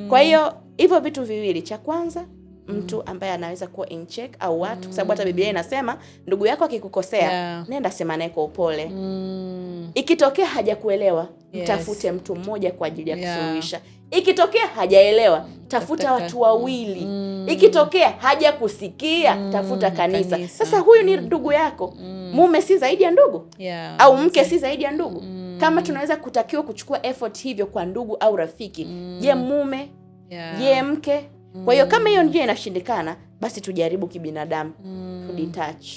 Kwa hiyo hivyo vitu viwili, cha kwanza mtu ambaye anaweza kuwa in check au watu, kwa sababu hata Biblia inasema ndugu yako akikukosea nenda sema naye kwa upole. Ikitokea hajakuelewa, mtafute mtu mmoja kwa ajili ya kusuluhisha. Ikitokea hajaelewa, tafuta watu wawili. Ikitokea hajakusikia, tafuta kanisa. Sasa huyu ni ndugu yako. Mume si zaidi ya ndugu? Au mke si zaidi ya ndugu? Kama tunaweza kutakiwa kuchukua effort hivyo kwa ndugu au rafiki, je mume? Je mke? Kwa hiyo kama hiyo njia inashindikana, basi tujaribu kibinadamu. Tudetach.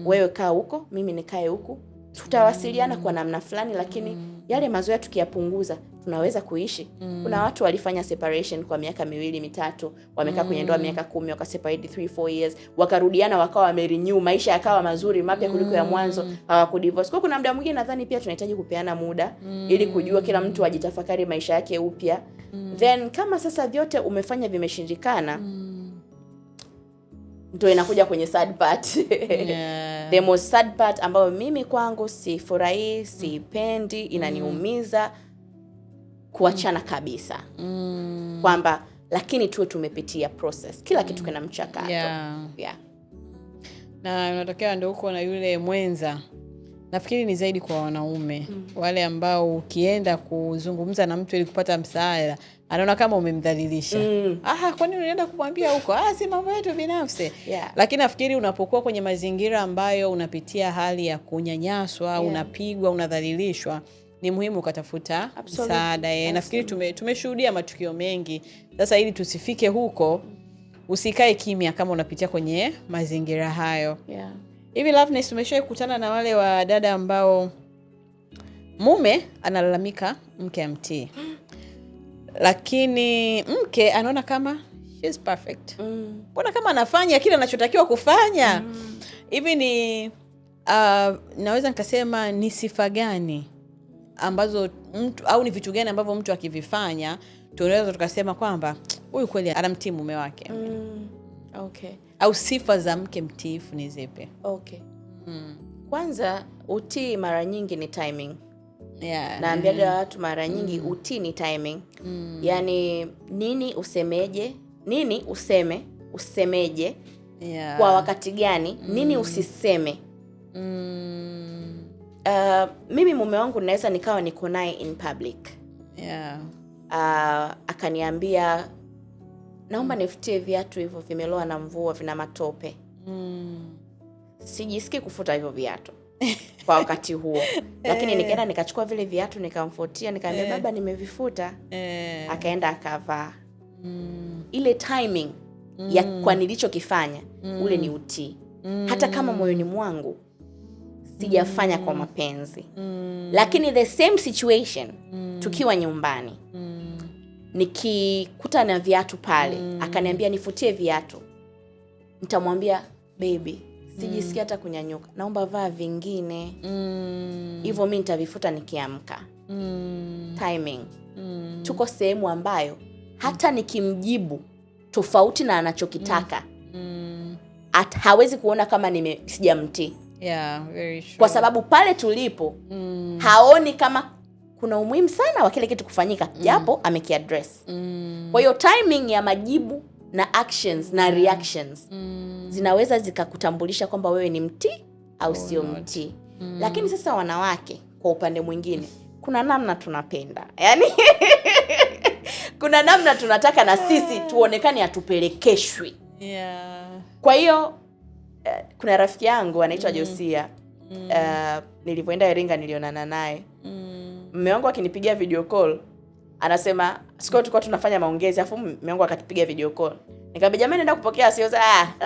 Wewe kaa huko, mimi nikae huku. Tutawasiliana kwa namna fulani, lakini yale mazoea tukiyapunguza, tunaweza kuishi. Kuna watu walifanya separation kwa miaka 2 3, wamekaa kwenye ndoa miaka 10, wakaseparate 3 4 years, wakarudiana wakawa wamerenew, maisha yakawa mazuri mapya kuliko ya mwanzo, hawakudivorce. Kwa kuna muda mwingine nadhani pia tunahitaji kupeana muda ili kujua kila mtu ajitafakari maisha yake upya. Then kama sasa vyote umefanya vimeshindikana, ndio inakuja kwenye sad part. The most sad part ambayo mimi kwangu sifurahi, sipendi, inaniumiza, kuachana kabisa. Kwamba lakini tuwe tumepitia process. Kila kitu kina mchakato. Na unatokea ndio uko na yule mwenza. Nafikiri ni zaidi kwa wanaume. Wale ambao ukienda kuzungumza na mtu ili kupata msaada, anaona kama umemdhalilisha. Kwa nini unaenda kumwambia huko? Si mambo yetu binafsi. Lakini nafikiri unapokuwa kwenye mazingira ambayo unapitia hali ya kunyanyaswa, unapigwa, unadhalilishwa, ni muhimu ukatafuta msaada. Nafikiri tumeshuhudia matukio mengi. Sasa ili tusifike huko, usikae kimya kama unapitia kwenye mazingira hayo. Hivi Loveness, umeshawahi kukutana na wale wa dada ambao mume analalamika mke amtii, lakini mke anaona kama she's perfect, mbona kama anafanya kile anachotakiwa kufanya? Hivi ni naweza nikasema ni sifa gani ambazo mtu, au ni vitu gani ambavyo mtu akivifanya tunaweza tukasema kwamba huyu kweli anamtii mume wake? Au sifa za mke mtiifu ni zipi? Kwanza, utii mara nyingi ni timing. Naambiaga watu mara nyingi utii ni timing. Yani nini usemeje, nini usemeje, kwa wakati gani, nini usiseme. Mimi mume wangu naweza nikawa niko naye in public. Akaniambia naomba nifutie viatu hivyo vimeloa na mvua, vina matope. Sijisikii kufuta hivyo viatu kwa wakati huo. Lakini nikaenda nikachukua vile viatu nikamfutia, nikamwambia baba nimevifuta. Akaenda akavaa. Ile timing ya kwa nilichokifanya ule ni utii. Hata kama moyoni mwangu sijafanya kwa mapenzi. Lakini the same situation tukiwa nyumbani. Nikikuta na viatu pale, akaniambia nifutie viatu. Nitamwambia baby, sijisikia hata kunyanyuka. Naomba vaa vingine. Hivyo mimi nitavifuta nikiamka. Timing. Tuko sehemu ambayo hata nikimjibu tofauti na anachokitaka, hawezi kuona kama sijamtii. Yeah, very true. Kwa sababu pale tulipo haoni kama kuna umuhimu sana wa kile kitu kufanyika, japo amekiaddress. Kwa hiyo timing ya majibu na actions na reactions zinaweza zikakutambulisha kwamba wewe ni mtii au sio mtii. Lakini sasa wanawake kwa upande mwingine, kuna namna tunapenda. Yaani kuna namna tunataka na sisi tuonekane hatupelekeshwi. Yeah. Kwa hiyo kuna rafiki yangu anaitwa Josia. Nilipoenda Iringa nilionana naye. Mume wangu akinipigia video call, anasema siku tulikuwa tunafanya maongezi, afu mume wangu akatipigia video call. Nikamwambia jamani naenda kupokea sio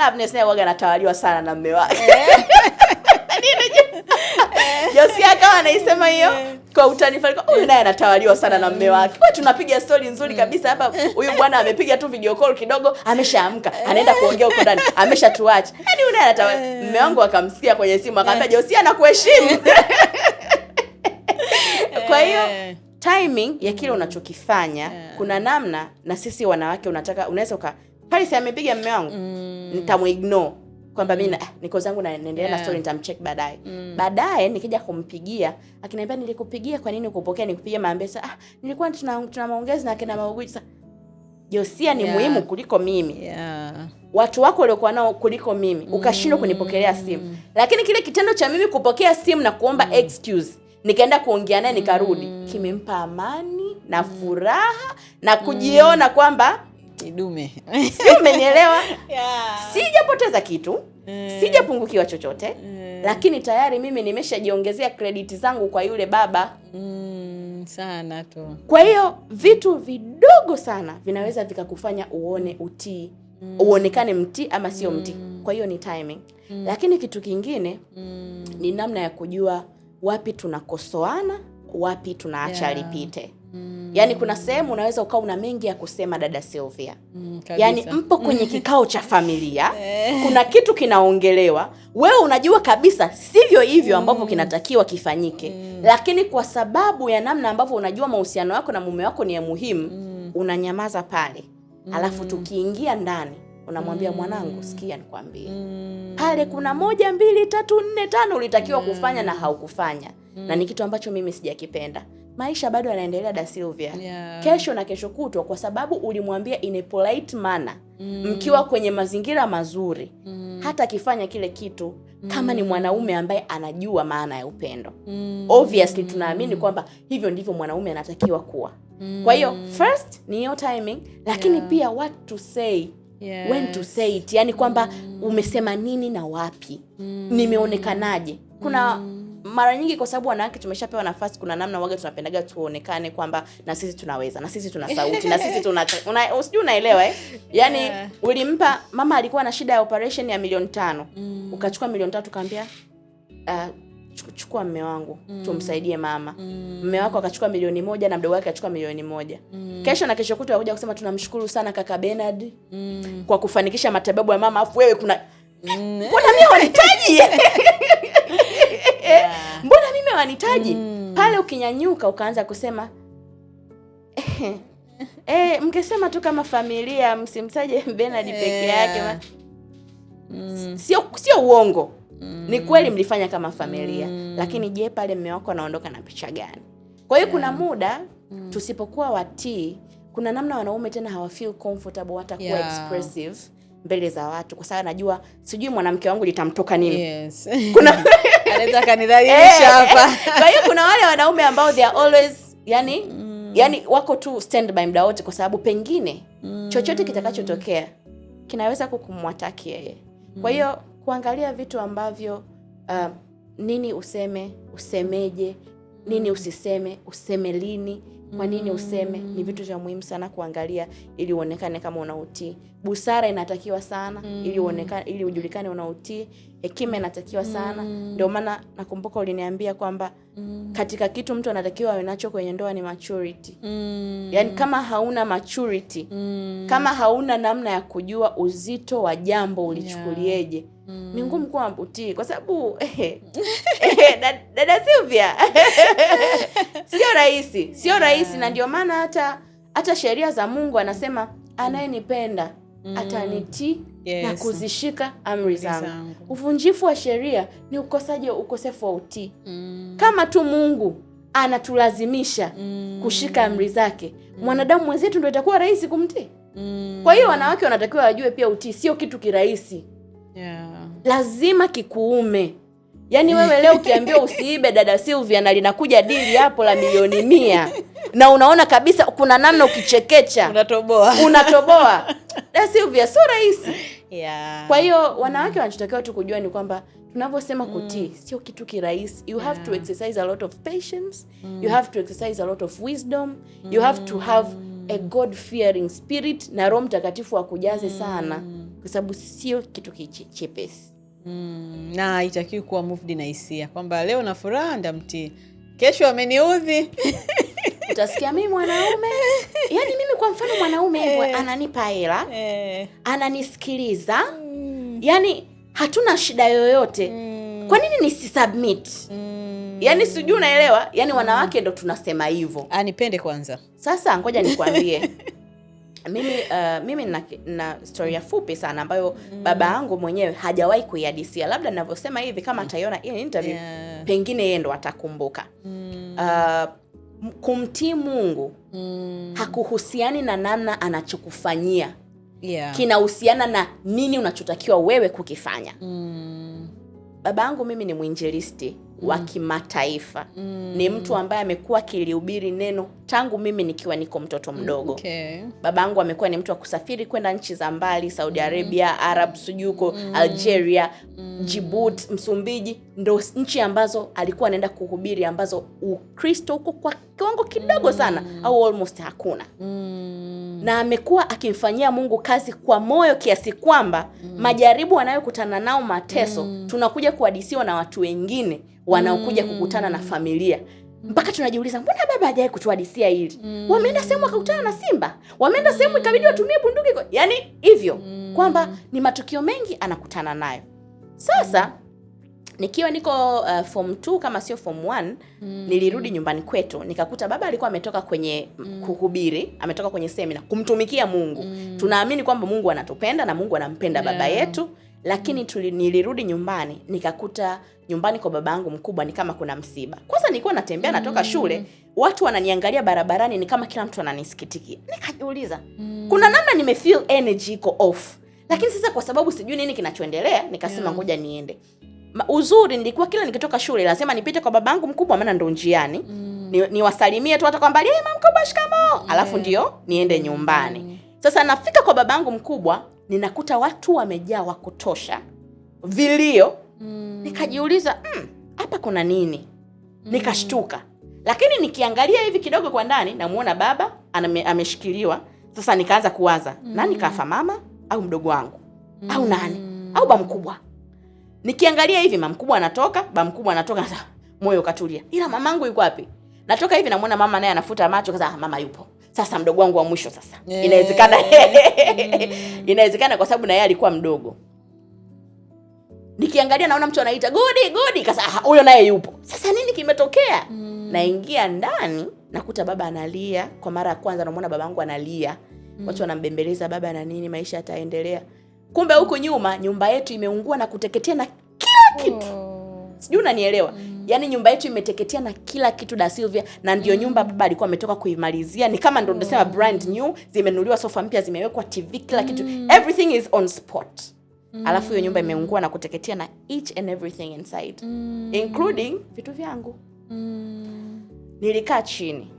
Loveness naye huaga anatawaliwa sana na mume wake. Josia kama anaisema hiyo kwa utani fulani, huyu naye anatawaliwa sana na mume wake. Wewe tunapiga story nzuri kabisa hapa. Huyu bwana amepiga tu video call kidogo, ameshaamka, anaenda kuongea huko ndani, ameshatuacha. Yaani huyu naye anatawaliwa. Mume wangu akamsikia kwenye simu akamwambia Josia nakuheshimu. Kwa hiyo timing ya kile unachokifanya, kuna namna na sisi wanawake unaweza pale si amepiga mume wangu, nitamuignore kwamba mimi niko zangu na naendelea na story, nitamcheck baadaye. Baadaye nikija kumpigia, akiniambia nilikupigia kwa nini ukupokea, nikupigia maambesa, nilikuwa tuna maongezi na kina Mauguji. Josia ni muhimu kuliko mimi. Watu wako waliokuwa nao kuliko mimi, ukashindwa kunipokelea simu. Lakini kile kitendo cha mimi kupokea simu na kuomba excuse, nikaenda kuongea naye nikarudi, kimempa amani na furaha na kujiona kwamba kidume. Sio, umenielewa? Sijapoteza kitu, sijapungukiwa chochote, lakini tayari mimi nimeshajiongezea credit zangu kwa yule baba. Sana tu. Kwa hiyo vitu vidogo sana vinaweza vikakufanya uone utii, uonekane mtii ama sio mtii. Kwa hiyo ni timing. Lakini kitu kingine ni namna ya kujua wapi tunakosoana, wapi tunaacha lipite. Yaani kuna sehemu unaweza ukawa una mengi ya kusema dada Sylvia. Yaani mpo kwenye kikao cha familia, kuna kitu kinaongelewa, wewe unajua kabisa sivyo hivyo ambavyo kinatakiwa kifanyike. Lakini kwa sababu ya namna ambavyo unajua mahusiano yako na mume wako ni ya muhimu, unanyamaza pale. Alafu tukiingia ndani, unamwambia mwanangu, sikia nikwambie. Pale kuna 1 2 3 4 5 ulitakiwa kufanya na haukufanya. Na ni kitu ambacho mimi sijakipenda. Maisha bado yanaendelea da Sylvia. Kesho na kesho kutwa, kwa sababu ulimwambia in a polite manner, mkiwa kwenye mazingira mazuri, hata akifanya kile kitu kama ni mwanaume ambaye anajua maana ya upendo. Obviously tunaamini kwamba hivyo ndivyo mwanaume anatakiwa kuwa. Kwa hiyo first ni hiyo timing, lakini pia what to say, when to say it. Yani kwamba umesema nini na wapi, nimeonekanaje. Kuna mara nyingi kwa sababu wanawake tumeshapewa nafasi, kuna namna waga tunapendaga tuonekane kwamba na sisi tunaweza, na sisi tuna sauti, na sisi usijui unaelewa yani ulimpa mama alikuwa na shida ya operation ya 5 milioni, ukachukua 3 milioni ukamwambia chukua mume wangu tumsaidie mama. Mume wako akachukua 1 milioni na mdogo wake akachukua 1 milioni. Kesho na kesho kutwa wakuja kusema tunamshukuru sana kaka Bernard kwa kufanikisha matibabu ya mama, afu wewe kuna mbona mimi wanitaji? Mbona mimi wanitaji? Pale ukinyanyuka ukaanza kusema mngesema tu kama familia msimtaje Bernard peke yake. Sio uongo. Ni kweli mlifanya kama familia. Lakini je, pale mume wako anaondoka na picha gani? Kwa hiyo kuna muda tusipokuwa watii, kuna namna wanaume tena hawafeel comfortable hata kuwa expressive mbele za watu, kwa sababu najua sijui mwanamke wangu litamtoka nini. Kuna anaweza kanidhalilisha hapa. Kwa hiyo kuna wale wanaume ambao they are always yani wako tu standby muda wote, kwa sababu pengine chochote kitakachotokea kinaweza kukumwataki yeye. Kwa hiyo kuangalia vitu ambavyo nini useme, usemeje, nini usiseme, useme lini, kwa nini useme, ni vitu vya muhimu sana kuangalia ili uonekane kama unautii. Busara inatakiwa sana ili uonekane, ili ujulikane unautii. Hekima inatakiwa sana. Ndio maana nakumbuka uliniambia kwamba katika kitu mtu anatakiwa awe nacho kwenye ndoa ni maturity. Yaani kama hauna maturity, kama hauna namna ya kujua uzito wa jambo ulichukulieje, ni ngumu kuwa mbutii. Kwa sababu dada Sylvia sio rahisi, na ndio maana hata sheria za Mungu anasema anayenipenda atanitii na kuzishika amri zangu. Uvunjifu wa sheria ni ukosefu wa utii. Kama tu Mungu anatulazimisha kushika amri zake, mwanadamu mwenzetu ndio itakuwa rahisi kumtii. Kwa hiyo wanawake wanatakiwa wajue pia utii sio kitu kirahisi. Lazima kikuume. Yaani wewe leo ukiambiwa usiibe dada Sylvia na linakuja dili hapo la milioni 100 na unaona kabisa kuna namna ukichekecha unatoboa. Dada Sylvia sio rahisi. Kwa hiyo wanawake wanachotakiwa tu kujua ni kwamba tunavyosema kutii sio kitu kirahisi. You have to exercise a lot of patience. You have to exercise a lot of wisdom. You have to have a God fearing spirit, na Roho Mtakatifu akujaze sana, kwa sababu sio kitu chepesi. Na haitakiwi kuwa moved na hisia kwamba leo na furaha ndamtii, kesho ameniudhi. Utasikia mimi mwanaume, yaani mimi kwa mfano mwanaume ananipa hela, ananisikiliza, yaani hatuna shida yoyote, kwa nini nisisubmit? Yaani sijui unaelewa, yaani wanawake ndo tunasema hivyo. Anipende kwanza. Sasa ngoja nikwambie. Mimi na story fupi sana ambayo baba yangu mwenyewe hajawahi kuihadisia. Labda ninavyosema hivi kama ataiona hii interview, pengine yeye ndo atakumbuka. Kumtii Mungu hakuhusiani na namna anachokufanyia. Kinahusiana na nini unachotakiwa wewe kukifanya. Baba yangu mimi ni mwinjilisti wa kimataifa. Ni mtu ambaye amekuwa akilihubiri neno tangu mimi nikiwa niko mtoto mdogo. Baba yangu amekuwa ni mtu wa kusafiri kwenda nchi za mbali, Saudi Arabia, Arab Sujuko, Algeria, Djibouti, Msumbiji, ndo nchi ambazo alikuwa anaenda kuhubiri, ambazo Ukristo uko kwa kiwango kidogo sana au almost hakuna. Na amekuwa akimfanyia Mungu kazi kwa moyo kiasi kwamba majaribu wanayokutana nao, mateso, tunakuja kuhadisiwa na watu wengine wanaokuja kukutana na familia. Mpaka tunajiuliza, mbona baba hajawahi kutuhadisia hili? Wameenda sehemu wakakutana na simba, wameenda sehemu ikabidi watumie bunduki, yaani hivyo kwamba ni matukio mengi anakutana nayo. Sasa nikiwa niko form 2 kama sio form 1, nilirudi nyumbani kwetu, nikakuta baba alikuwa ametoka kwenye kuhubiri, ametoka kwenye seminar kumtumikia Mungu. Tunaamini kwamba Mungu anatupenda na Mungu anampenda baba yetu, lakini nilirudi nyumbani, nikakuta nyumbani kwa baba yangu mkubwa ni kama kuna msiba. Kwanza nilikuwa natembea natoka shule, watu wananiangalia barabarani ni kama kila mtu ananisikitikia. Nikajiuliza, kuna namna nimefeel energy iko off. Lakini sasa kwa sababu sijui nini kinachoendelea, nikasema ngoja niende. Uzuri nilikuwa kila nikitoka shule lazima nipite kwa babangu mkubwa, maana ndo njiani. Niwasalimie tu hata kwamba mama mkubwa shikamoo, alafu ndio niende nyumbani. Sasa nafika kwa babangu mkubwa, ninakuta watu wamejaa wa kutosha, vilio. Nikajiuliza, hapa kuna nini? Nikashtuka. Lakini nikiangalia hivi kidogo kwa ndani, namuona baba ameshikiliwa. Sasa nikaanza kuwaza, nani kafa, mama au mdogo wangu? Au nani? Au baba mkubwa? Nikiangalia hivi mama mkubwa anatoka, baba mkubwa anatoka, sasa moyo ukatulia. Ila mamangu yuko wapi? Natoka hivi namuona mama naye anafuta macho, kaza mama yupo. Sasa mdogo wangu wa mwisho sasa. Inawezekana. Inawezekana kwa sababu na yeye alikuwa mdogo. Nikiangalia naona mtu anaita Godi, kasa huyo naye yupo. Sasa nini kimetokea? Naingia ndani, nakuta baba analia. Kwa mara ya kwanza namuona babangu analia. Watu wanambembeleza, baba na nini, maisha yataendelea. Kumbe huko nyuma nyumba yetu imeungua na kuteketea na kila kitu. Sijui unanielewa. Yaani nyumba yetu imeteketea na kila kitu da Sylvia, na ndio nyumba baba alikuwa ametoka kuimalizia. Ni kama ndio ndosema brand new, zimenunuliwa sofa mpya, zimewekwa TV, kila kitu. Everything is on spot. Alafu hiyo nyumba imeungua na kuteketea na each and everything inside, including vitu vyangu. Nilikaa chini.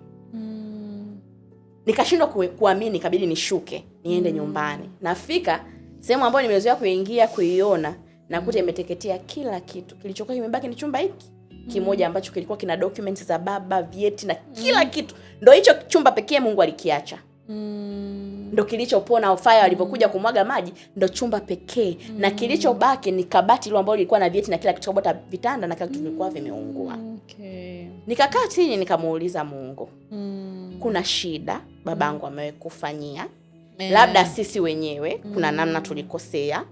Nikashindwa kuamini, ikabidi nishuke, niende nyumbani. Nafika sehemu ambayo nimezoea kuingia kuiona, nakuta imeteketea kila kitu. Kilichokuwa kimebaki ni chumba hiki kimoja ambacho kilikuwa kina documents za baba, vyeti na kila kitu. Ndio hicho chumba pekee Mungu alikiacha. Ndio kilichopona fire alipokuja kumwaga maji, ndio chumba pekee. Na kilichobaki ni kabati ile ambalo lilikuwa na vyeti na kila kitu, hata vitanda na kila kitu vilikuwa vimeungua. Okay. Nikakaa chini nikamuuliza Mungu, kuna shida babangu amekufanyia? Labda sisi wenyewe kuna namna tulikosea,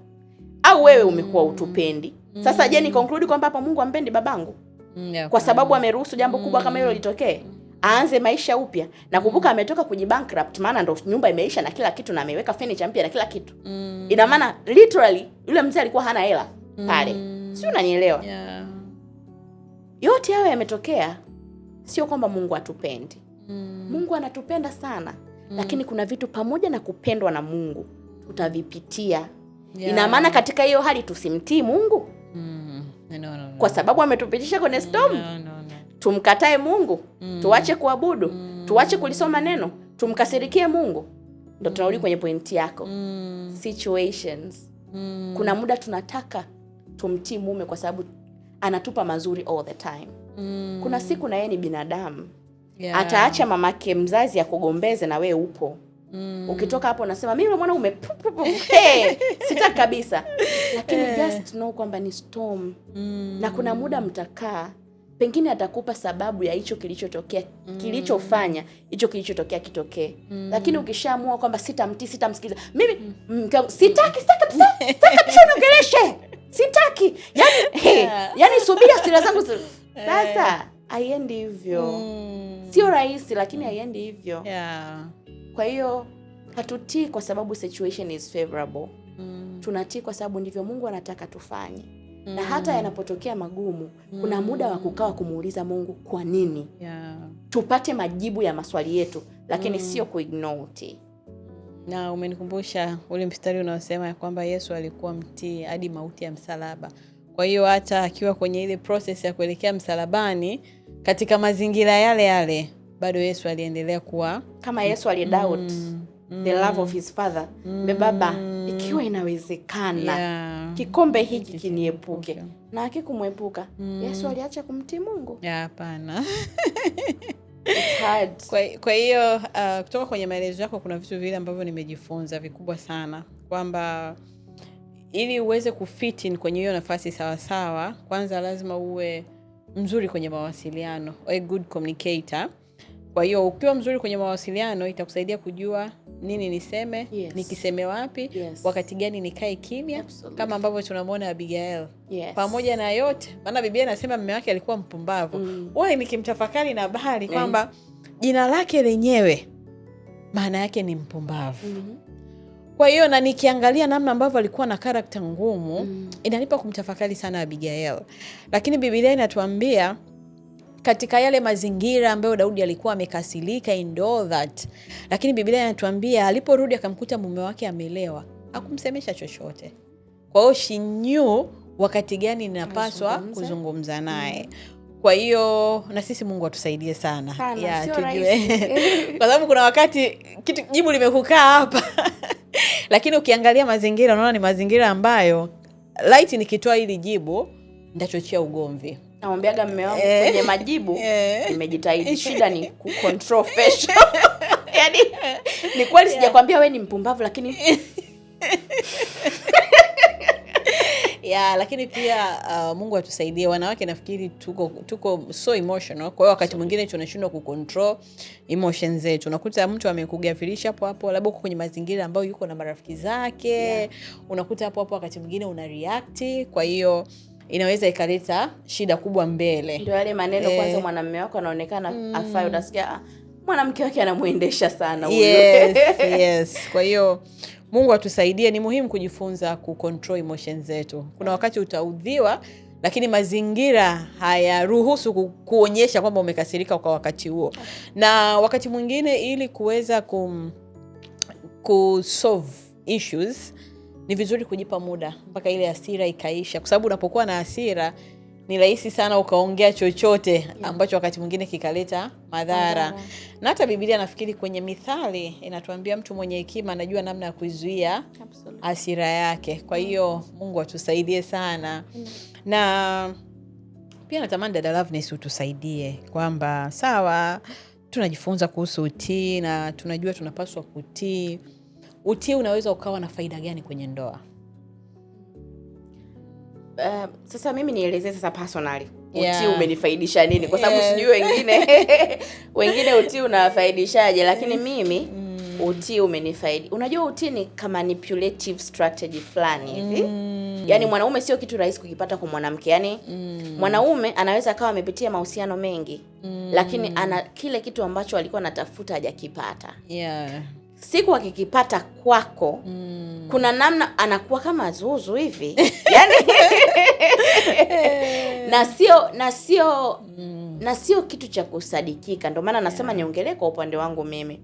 au wewe umekuwa utupendi? Sasa je, ni conclude kwamba hapa Mungu ampendi babangu kwa sababu ameruhusu jambo kubwa kama hilo litokee? Aanze maisha upya. Na kumbuka ametoka kujibankrupt, maana ndo nyumba imeisha na kila kitu, na ameweka furniture mpya na kila kitu. Ina maana literally yule mzee alikuwa hana hela pale. Si unanielewa? Yeah. Yote hayo yametokea, sio kwamba Mungu atupendi. Mungu anatupenda sana. Lakini kuna vitu pamoja na kupendwa na Mungu tutavipitia. Yeah. Ina maana katika hiyo hali tusimtii Mungu? No. Kwa sababu ametupitisha kwenye storm? No. Tumkatae Mungu? Tuache kuabudu? Tuache kulisoma neno? Tumkasirikie Mungu? Ndio tunarudi kwenye pointi yako. Situations. Kuna muda tunataka tumtii mume kwa sababu anatupa mazuri all the time. Kuna siku na yeye ni binadamu. Yeah. Ataacha mamake mzazi akugombeze na wewe upo. Ukitoka hapo unasema mimi mwanaume sitaki kabisa. Lakini just know kwamba ni storm. Na kuna muda mtakaa, pengine atakupa sababu ya hicho kilichotokea, kilichofanya hicho kilichotokea kitokee. Lakini ukishaamua kwamba sitamsikiza, mimi sitaki kabisa niongeleshe. Sitaki. Yani subiri hasira zangu. Sasa haiendi hivyo. Sio rahisi, lakini haiendi hivyo. Yeah. Kwa hiyo hatutii kwa sababu situation is favorable. Tunatii kwa sababu ndivyo Mungu anataka tufanye. Na hata yanapotokea magumu, kuna muda wa kukaa kumuuliza Mungu kwa nini. Yeah. Tupate majibu ya maswali yetu, lakini sio kuignore. Na umenikumbusha ule mstari unaosema kwamba Yesu alikuwa mtii hadi mauti ya msalaba. Kwa hiyo hata akiwa kwenye ile process ya kuelekea msalabani, katika mazingira yale bado Yesu aliendelea kuwa kama Yesu alidoubt the love of his father. Baba, ikiwa inawezekana, kikombe hiki kiniepuke. Na hakikumwepuka. Yesu aliacha kumtii Mungu? Hapana. Kwa hiyo kutoka kwenye maelezo yako kuna vitu vile ambavyo nimejifunza vikubwa sana, kwamba ili uweze kufit in kwenye hiyo nafasi sawa sawa, kwanza lazima uwe mzuri kwenye mawasiliano, a good communicator. Kwa hiyo ukiwa mzuri kwenye mawasiliano itakusaidia kujua nini niseme, nikiseme wapi, wakati gani nikae kimya. Kama ambavyo tunamwona Abigail. Pamoja na yote, maana Biblia inasema mume wake alikuwa mpumbavu. Wewe nikimtafakari na bahari kwamba jina lake lenyewe maana yake ni mpumbavu. Kwa hiyo na nikiangalia namna ambavyo alikuwa na character ngumu, inanipa kumtafakari sana Abigail. Lakini Biblia inatuambia katika yale mazingira ambayo Daudi alikuwa amekasirika in all that, lakini Biblia inatuambia aliporudi akamkuta mume wake amelewa, hakumsemesha chochote. Kwa hiyo she knew wakati gani ninapaswa kuzungumza naye. Kwa hiyo na sisi Mungu atusaidie sana. Tujue. Kwa sababu kuna wakati jibu limekukaa hapa. Lakini ukiangalia mazingira unaona ni mazingira ambayo light nikitoa hili jibu nitachochea ugomvi. Namwambiaga mume wangu kwenye majibu nimejitahidi, shida ni kucontrol fashion. Yaani ni kweli sijakwambia wewe ni mpumbavu, lakini lakini pia Mungu atusaidie. Wanawake nafikiri tuko so emotional. Kwa hiyo wakati mwingine tunashindwa kucontrol emotions zetu. Unakuta mtu amekugafirisha hapo labda uko kwenye mazingira ambayo yuko na marafiki zake, unakuta hapo wakati mwingine una react. Kwa hiyo inaweza ikaleta shida kubwa mbele. Ndio yale maneno kwanza mwanamume wako anaonekana afai, utasikia mwanamke wake anamuendesha sana huyo. Yes. Kwa hiyo Mungu atusaidie. Ni muhimu kujifunza kucontrol emotions zetu. Kuna wakati utaudhiwa, lakini mazingira hayaruhusu kuonyesha kwamba umekasirika kwa wakati huo. Na wakati mwingine ili kuweza kusolve issues, ni vizuri kujipa muda mpaka ile hasira ikaisha. Kwa sababu unapokuwa na hasira ni rahisi sana ukaongea chochote ambacho wakati mwingine kikaleta madhara. Na hata Biblia nafikiri kwenye Mithali inatuambia mtu mwenye hekima anajua namna ya kuzuia hasira yake. Kwa hiyo Mungu atusaidie sana. Na pia natamani dada Loveness utusaidie kwamba sawa tunajifunza kuhusu utii na tunajua tunapaswa kutii. Utii unaweza ukawa na faida gani kwenye ndoa? Sasa mimi nielezee sasa personally. Utii umenifaidisha nini? Kwa sababu sijui wengine utii unafaidishaje, lakini mimi utii umenifaidi. Unajua utii ni kama manipulative strategy fulani hivi. Yaani mwanaume sio kitu rahisi kukipata kwa mwanamke. Yaani mwanaume anaweza kawa amepitia mahusiano mengi, lakini ana kile kitu ambacho alikuwa anatafuta hajakipata. Siku akikipata kwako, kuna namna anakuwa kama zuzu hivi. Yaani na sio kitu cha kusadikika. Ndio maana nasema niongelee kwa upande wangu mimi.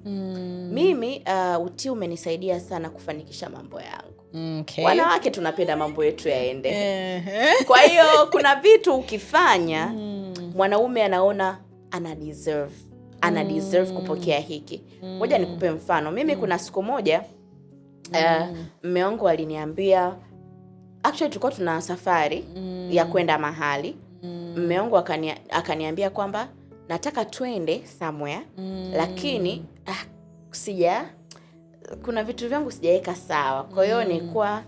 Mimi utii umenisaidia sana kufanikisha mambo yangu. Wanawake tunapenda mambo yetu yaende. Kwa hiyo kuna vitu ukifanya mwanaume anaona ana deserve kupokea hiki. Ngoja nikupe mfano. Mimi kuna siku moja mume wangu aliniambia, actually tulikuwa tuna safari ya kwenda mahali. Mume wangu akaniambia kwamba nataka twende somewhere, lakini kuna vitu vyangu sijaweka sawa. Kwa hiyo nilikuwa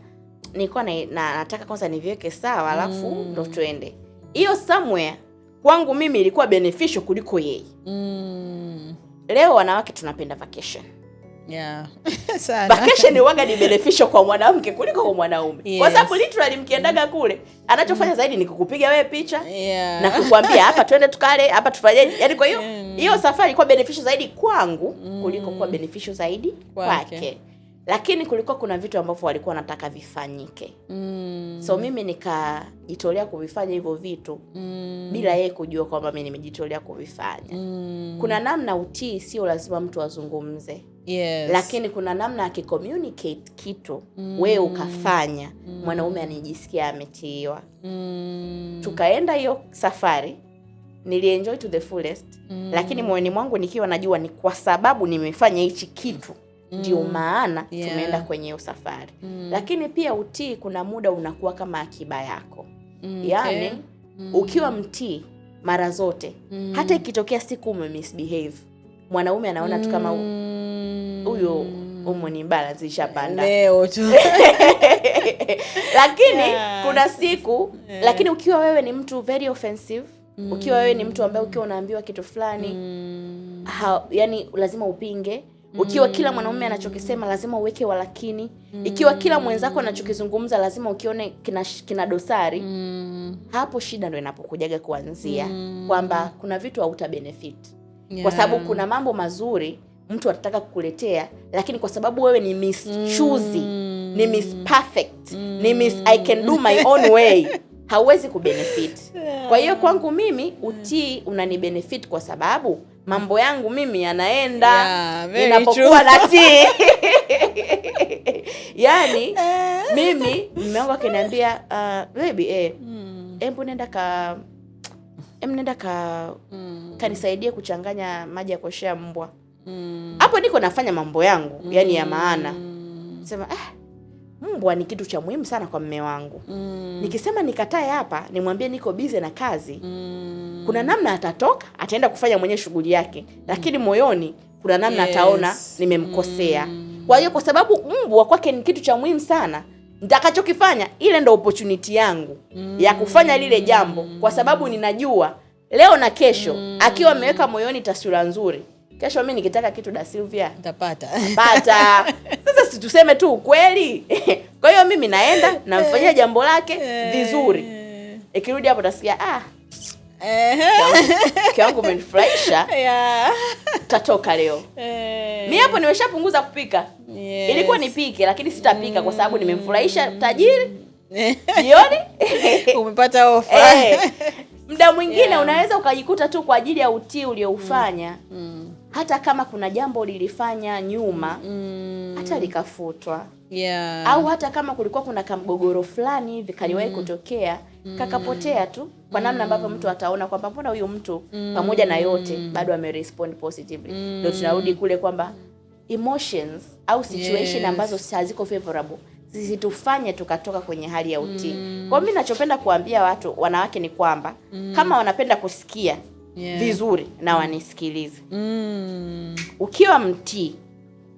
nataka kwanza niviweke sawa alafu ndo twende. Hiyo somewhere kwangu mimi ilikuwa beneficial kuliko yeye. Leo wanawake tunapenda vacation. Sana. Vacation huwaga ni beneficial kwa mwanamke kuliko kwa mwanaume. Kwa sababu literally mkiendaga kule, anachofanya zaidi ni kukupiga wewe picha na kukuambia hapa twende tukale, hapa tufanyeje. Yaani kwa hiyo hiyo safari ilikuwa beneficial zaidi kwangu kuliko kwa beneficial zaidi kwake. Lakini kulikuwa kuna vitu ambavyo walikuwa wanataka vifanyike. So mimi nikajitolea kuvifanya hivyo vitu bila yeye kujua kwamba mimi nimejitolea kuvifanya. Kuna namna utii sio lazima mtu azungumze. Lakini kuna namna akicommunicate kitu wewe ukafanya, mwanaume anijisikia ametiiwa. Tukaenda hiyo safari, nilienjoy to the fullest, lakini moyoni mwangu nikiwa najua ni kwa sababu nimefanya hichi kitu ndio maana tumeenda kwenye hiyo safari. Lakini pia utii kuna muda unakuwa kama akiba yako. Yaani ukiwa mtii mara zote, hata ikitokea siku misbehave, mwanaume anaona tu kama huyo hormone imbalance ishapanda leo tu. Lakini kuna siku lakini ukiwa wewe ni mtu very offensive, ukiwa wewe ni mtu ambaye ukiwa unaambiwa kitu fulani yani lazima upinge. Ukiwa kila mwanaume anachokisema lazima uweke walakini. Ikiwa kila mwenzako anachokizungumza lazima ukione kina dosari. Hapo shida ndio inapokujaga kuanzia. Kwamba kuna vitu hauta benefit. Kwa sababu kuna mambo mazuri mtu atataka kukuletea, lakini kwa sababu wewe ni Miss Choosy, ni Miss Perfect, ni Miss I can do my own way, hauwezi kubenefit. Kwa hiyo kwangu mimi utii unani benefit kwa sababu mambo yangu mimi yanaenda ninapokuwa natii. Yaani mimi mume wangu akiniambia baby hebu nenda kanisaidie kuchanganya maji ya kuoshea mbwa. Hapo niko nafanya mambo yangu yani ya maana. Sema mbwa ni kitu cha muhimu sana kwa mume wangu. Nikisema nikatae hapa nimwambie niko busy na kazi, kuna namna atatoka ataenda kufanya mwenye shughuli yake, lakini moyoni kuna namna ataona nimemkosea. Kwa hiyo kwa sababu mbwa kwake ni kitu cha muhimu sana, nitakachokifanya ile ndo opportunity yangu ya kufanya lile jambo, kwa sababu ninajua leo na kesho akiwa ameweka moyoni taswira nzuri, kesho mimi nikitaka kitu Da Silvia nitapata. Sasa situseme tu ukweli. Kwa hiyo mimi naenda namfanyia jambo lake vizuri. Ikirudi hapo tasikia kiwangu umenifurahisha. Tatoka leo. Mimi hapo nimeshapunguza kupika. Ilikuwa nipike lakini sitapika kwa sababu nimemfurahisha tajiri. Jioni umepata ofa. Muda mwingine unaweza ukajikuta tu kwa ajili ya utii ulioufanya. Hata kama kuna jambo lilifanya nyuma hata likafutwa. Au hata kama kulikuwa kuna kamgogoro fulani hivi kaliwahi kutokea, kakapotea tu kwa namna ambavyo mtu ataona kwamba mbona huyu mtu pamoja na yote bado amerespond positively. Ndio tunarudi kule kwamba emotions au situation ambazo haziko favorable zisitufanye tukatoka kwenye hali ya utii. Kwa mimi ninachopenda kuambia watu wanawake ni kwamba kama wanapenda kusikia vizuri na wanisikilize. Ukiwa mtii,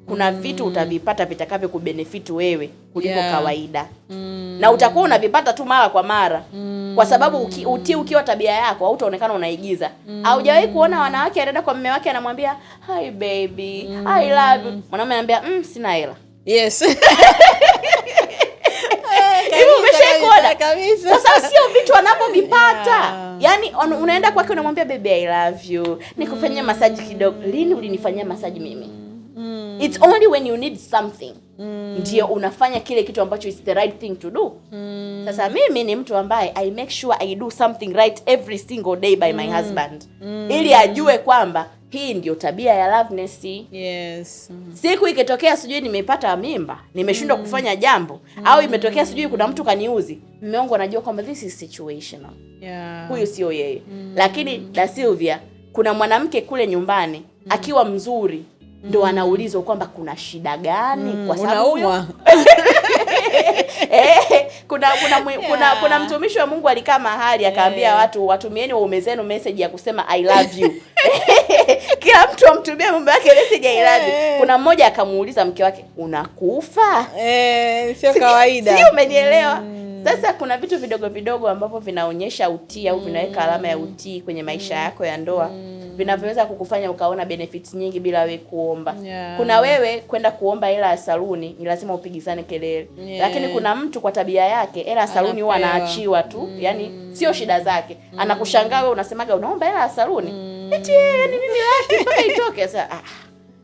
kuna vitu utavipata vitakavyo kubenefit wewe kuliko kawaida. Na utakuwa unavipata tu mara kwa mara. Kwa sababu utii ukiwa tabia yako, hautaonekana unaigiza. Haujawahi kuona wanawake anaenda kwa mume wake anamwambia, "Hi baby, I love you." Mwanamume anambia, "Sina hela." Yes. Hivi umeshaikuona kabisa. Sasa sio vitu wanapovipata. Yaani unaenda kwake unamwambia, "Baby I love you. Nikufanyia masaji kidogo." Lini ulinifanyia masaji mimi? It's only when you need something ndio unafanya kile kitu ambacho is the right thing to do. Sasa mimi ni mtu ambaye I make sure I do something right every single day by my husband. Ili ajue kwamba hii ndio tabia ya Loveness. Yes. Siku ikitokea sijui nimepata mimba, nimeshindwa kufanya jambo, au imetokea sijui kuna mtu kaniuzi, mume wangu anajua kwamba this is situational. Huyu sio yeye. Lakini da Sylvia, kuna mwanamke kule nyumbani akiwa mzuri ndo anaulizwa kwamba kuna shida gani kwa sababu kuna mtumishi wa Mungu alikaa mahali akaambia watu watumieni waume zenu message ya kusema I love you. Kila mtu amtumie mume wake message I love you. Kuna mmoja akamuuliza mke wake, "Unakufa?" Sio kawaida. Sio, umenielewa? Sasa kuna vitu vidogo vidogo ambavyo vinaonyesha utii au vinaweka alama ya utii kwenye maisha yako ya ndoa. Vinavyoweza kukufanya ukaona benefits nyingi bila wewe kuomba. Kuna wewe kwenda kuomba hela ya saluni ni lazima upigizane kelele. Lakini kuna mtu kwa tabia yake hela ya saluni huwa anaachiwa tu. Yaani sio shida zake. Anakushangaa wewe unasemaga unaomba hela ya saluni. Eti ni mimi wapi mpaka itoke sasa.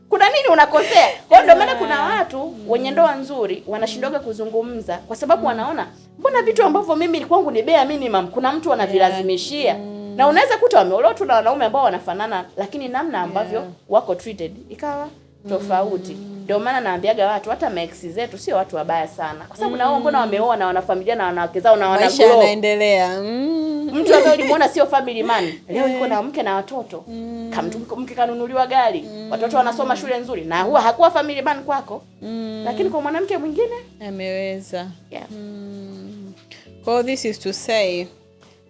Kuna nini unakosea? Kwa ndio maana kuna watu wenye ndoa nzuri wanashindoga kuzungumza kwa sababu wanaona mbona vitu ambavyo mimi kwangu ni bare minimum kuna mtu anavilazimishia. Na unaweza kuta wameolewa tu na wanaume ambao wanafanana lakini namna ambavyo wako treated ikawa tofauti. Ndio maana naambiaga watu hata maex zetu sio watu wabaya sana. Kwa sababu nao mbona wameoa na wana familia na wanawake zao na wana maisha yanaendelea. Mtu ambaye ulimuona sio family man, leo yuko na mke na watoto. Mke kanunuliwa gari, watoto wanasoma shule nzuri na huwa hakuwa family man kwako. Lakini kwa mwanamke mwingine ameweza. So this is to say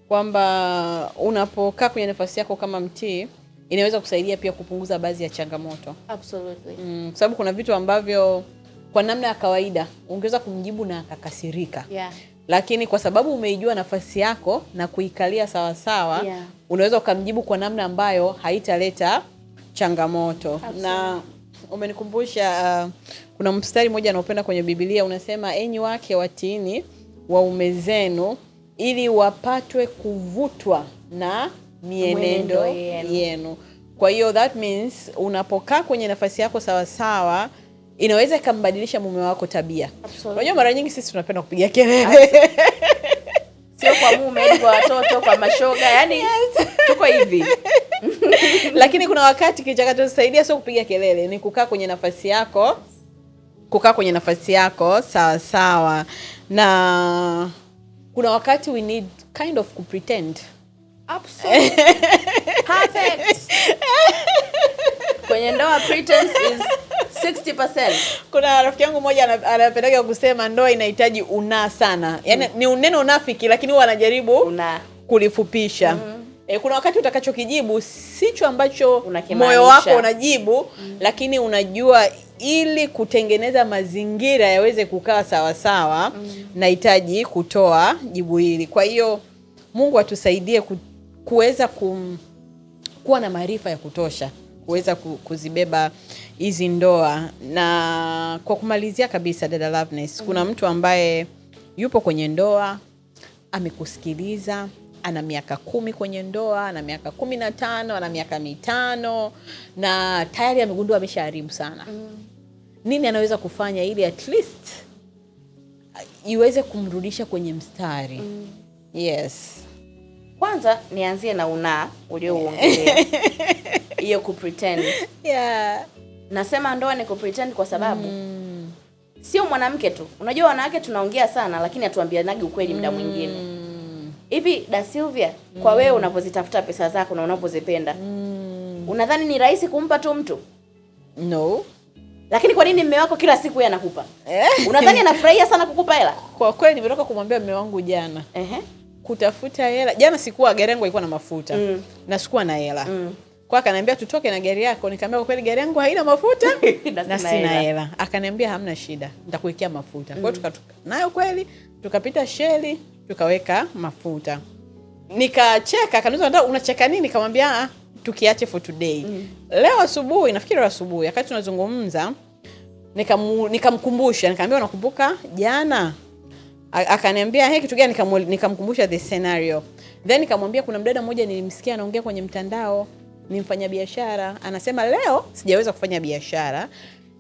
kwamba unapokaa kwenye nafasi yako kama mtii inaweza kusaidia pia kupunguza baadhi ya changamoto. Absolutely. Kwa sababu kuna vitu ambavyo kwa namna ya kawaida ungeweza kumjibu na akakasirika. Lakini kwa sababu umeijua nafasi yako na kuikalia sawa sawa, unaweza ukamjibu kwa namna ambayo haitaleta changamoto. Absolutely. Na umenikumbusha kuna mstari mmoja anaopenda kwenye Biblia unasema, "Enyi wake watiini waume zenu ili wapatwe kuvutwa na mienendo yenu." Kwa hiyo that means unapokaa kwenye nafasi yako sawa sawa inaweza ikambadilisha mume wako tabia. Unajua mara nyingi sisi tunapenda kupiga kelele. Sio kwa mume, kwa watoto, kwa mashoga, yani tuko hivi. Lakini kuna wakati kitakachosaidia sio kupiga kelele, ni kukaa kwenye nafasi yako. Kukaa kwenye nafasi yako sawa sawa. Na kuna wakati we need kind of kupretend. Absolutely. Perfect. Kwenye ndoa pretense is 60%. Kuna rafiki yangu mmoja anapendaga kusema ndoa inahitaji una sana. Yaani ni neno unafiki lakini huwa anajaribu kulifupisha. Kuna wakati utakachokijibu sicho ambacho moyo wako unajibu, lakini unajua ili kutengeneza mazingira yaweze kukaa sawa sawa nahitaji kutoa jibu hili. Kwa hiyo Mungu atusaidie kuweza kuwa na maarifa ya kutosha kuweza kuzibeba hizi ndoa. Na kwa kumalizia kabisa, dada Loveness, kuna mtu ambaye yupo kwenye ndoa, amekusikiliza, ana miaka 10 kwenye ndoa, ana miaka 15, ana miaka 5 na tayari amegundua ameshaharibu sana. Nini anaweza kufanya ili at least iweze kumrudisha kwenye mstari? Yes. Kwanza nianzie na ulioongelea. Hiyo kupretend. Yeah. Nasema ndoa ni kupretend kwa sababu sio mwanamke tu. Unajua wanawake tunaongea sana lakini hatuambianagi ukweli muda mwingine. Hivi Da Sylvia, kwa wewe unapozitafuta pesa zako na unapozipenda, unadhani ni rahisi kumpa tu mtu? No. Lakini kwa nini mume wako kila siku yeye anakupa? Unadhani anafurahia sana kukupa hela? Kwa kweli nimetoka kumwambia mume wangu jana. Kutafuta hela. Jana sikuwa gari yangu ilikuwa na mafuta. Na sikuwa na hela. Kwa akaniambia tutoke na gari yako. Nikamwambia kwa kweli gari yangu haina mafuta na sina hela. Akaniambia hamna shida, nitakuwekea mafuta. Kwa hiyo tukatoka nayo kweli, tukapita Shell, tukaweka mafuta. Nikacheka, akaniuliza unacheka nini? Nikamwambia tukiache for today. Leo asubuhi, nafikiri asubuhi wakati tunazungumza, nikamkumbusha, nikamwambia unakumbuka jana? Akaniambia kitu gani? Nikamkumbusha the scenario. Then nikamwambia kuna mdada mmoja nilimsikia anaongea kwenye mtandao, ni mfanyabiashara, anasema leo sijaweza kufanya biashara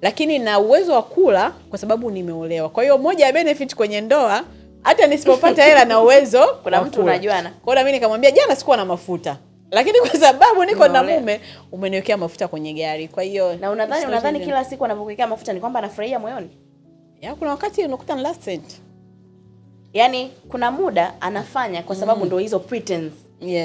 lakini na uwezo wa kula kwa sababu nimeolewa. Kwa hiyo moja ya benefit kwenye ndoa, hata nisipopata hela na uwezo kuna mtu unajuana. Kwa hiyo mimi nikamwambia jana sikuwa na mafuta, lakini kwa sababu niko na mume umeniwekea mafuta kwenye gari. Kwa hiyo na unadhani kila siku anapokuwekea mafuta ni kwamba anafurahia moyoni? Kuna wakati unakuta ni last cent. Yaani kuna muda anafanya kwa sababu ndio hizo pretense.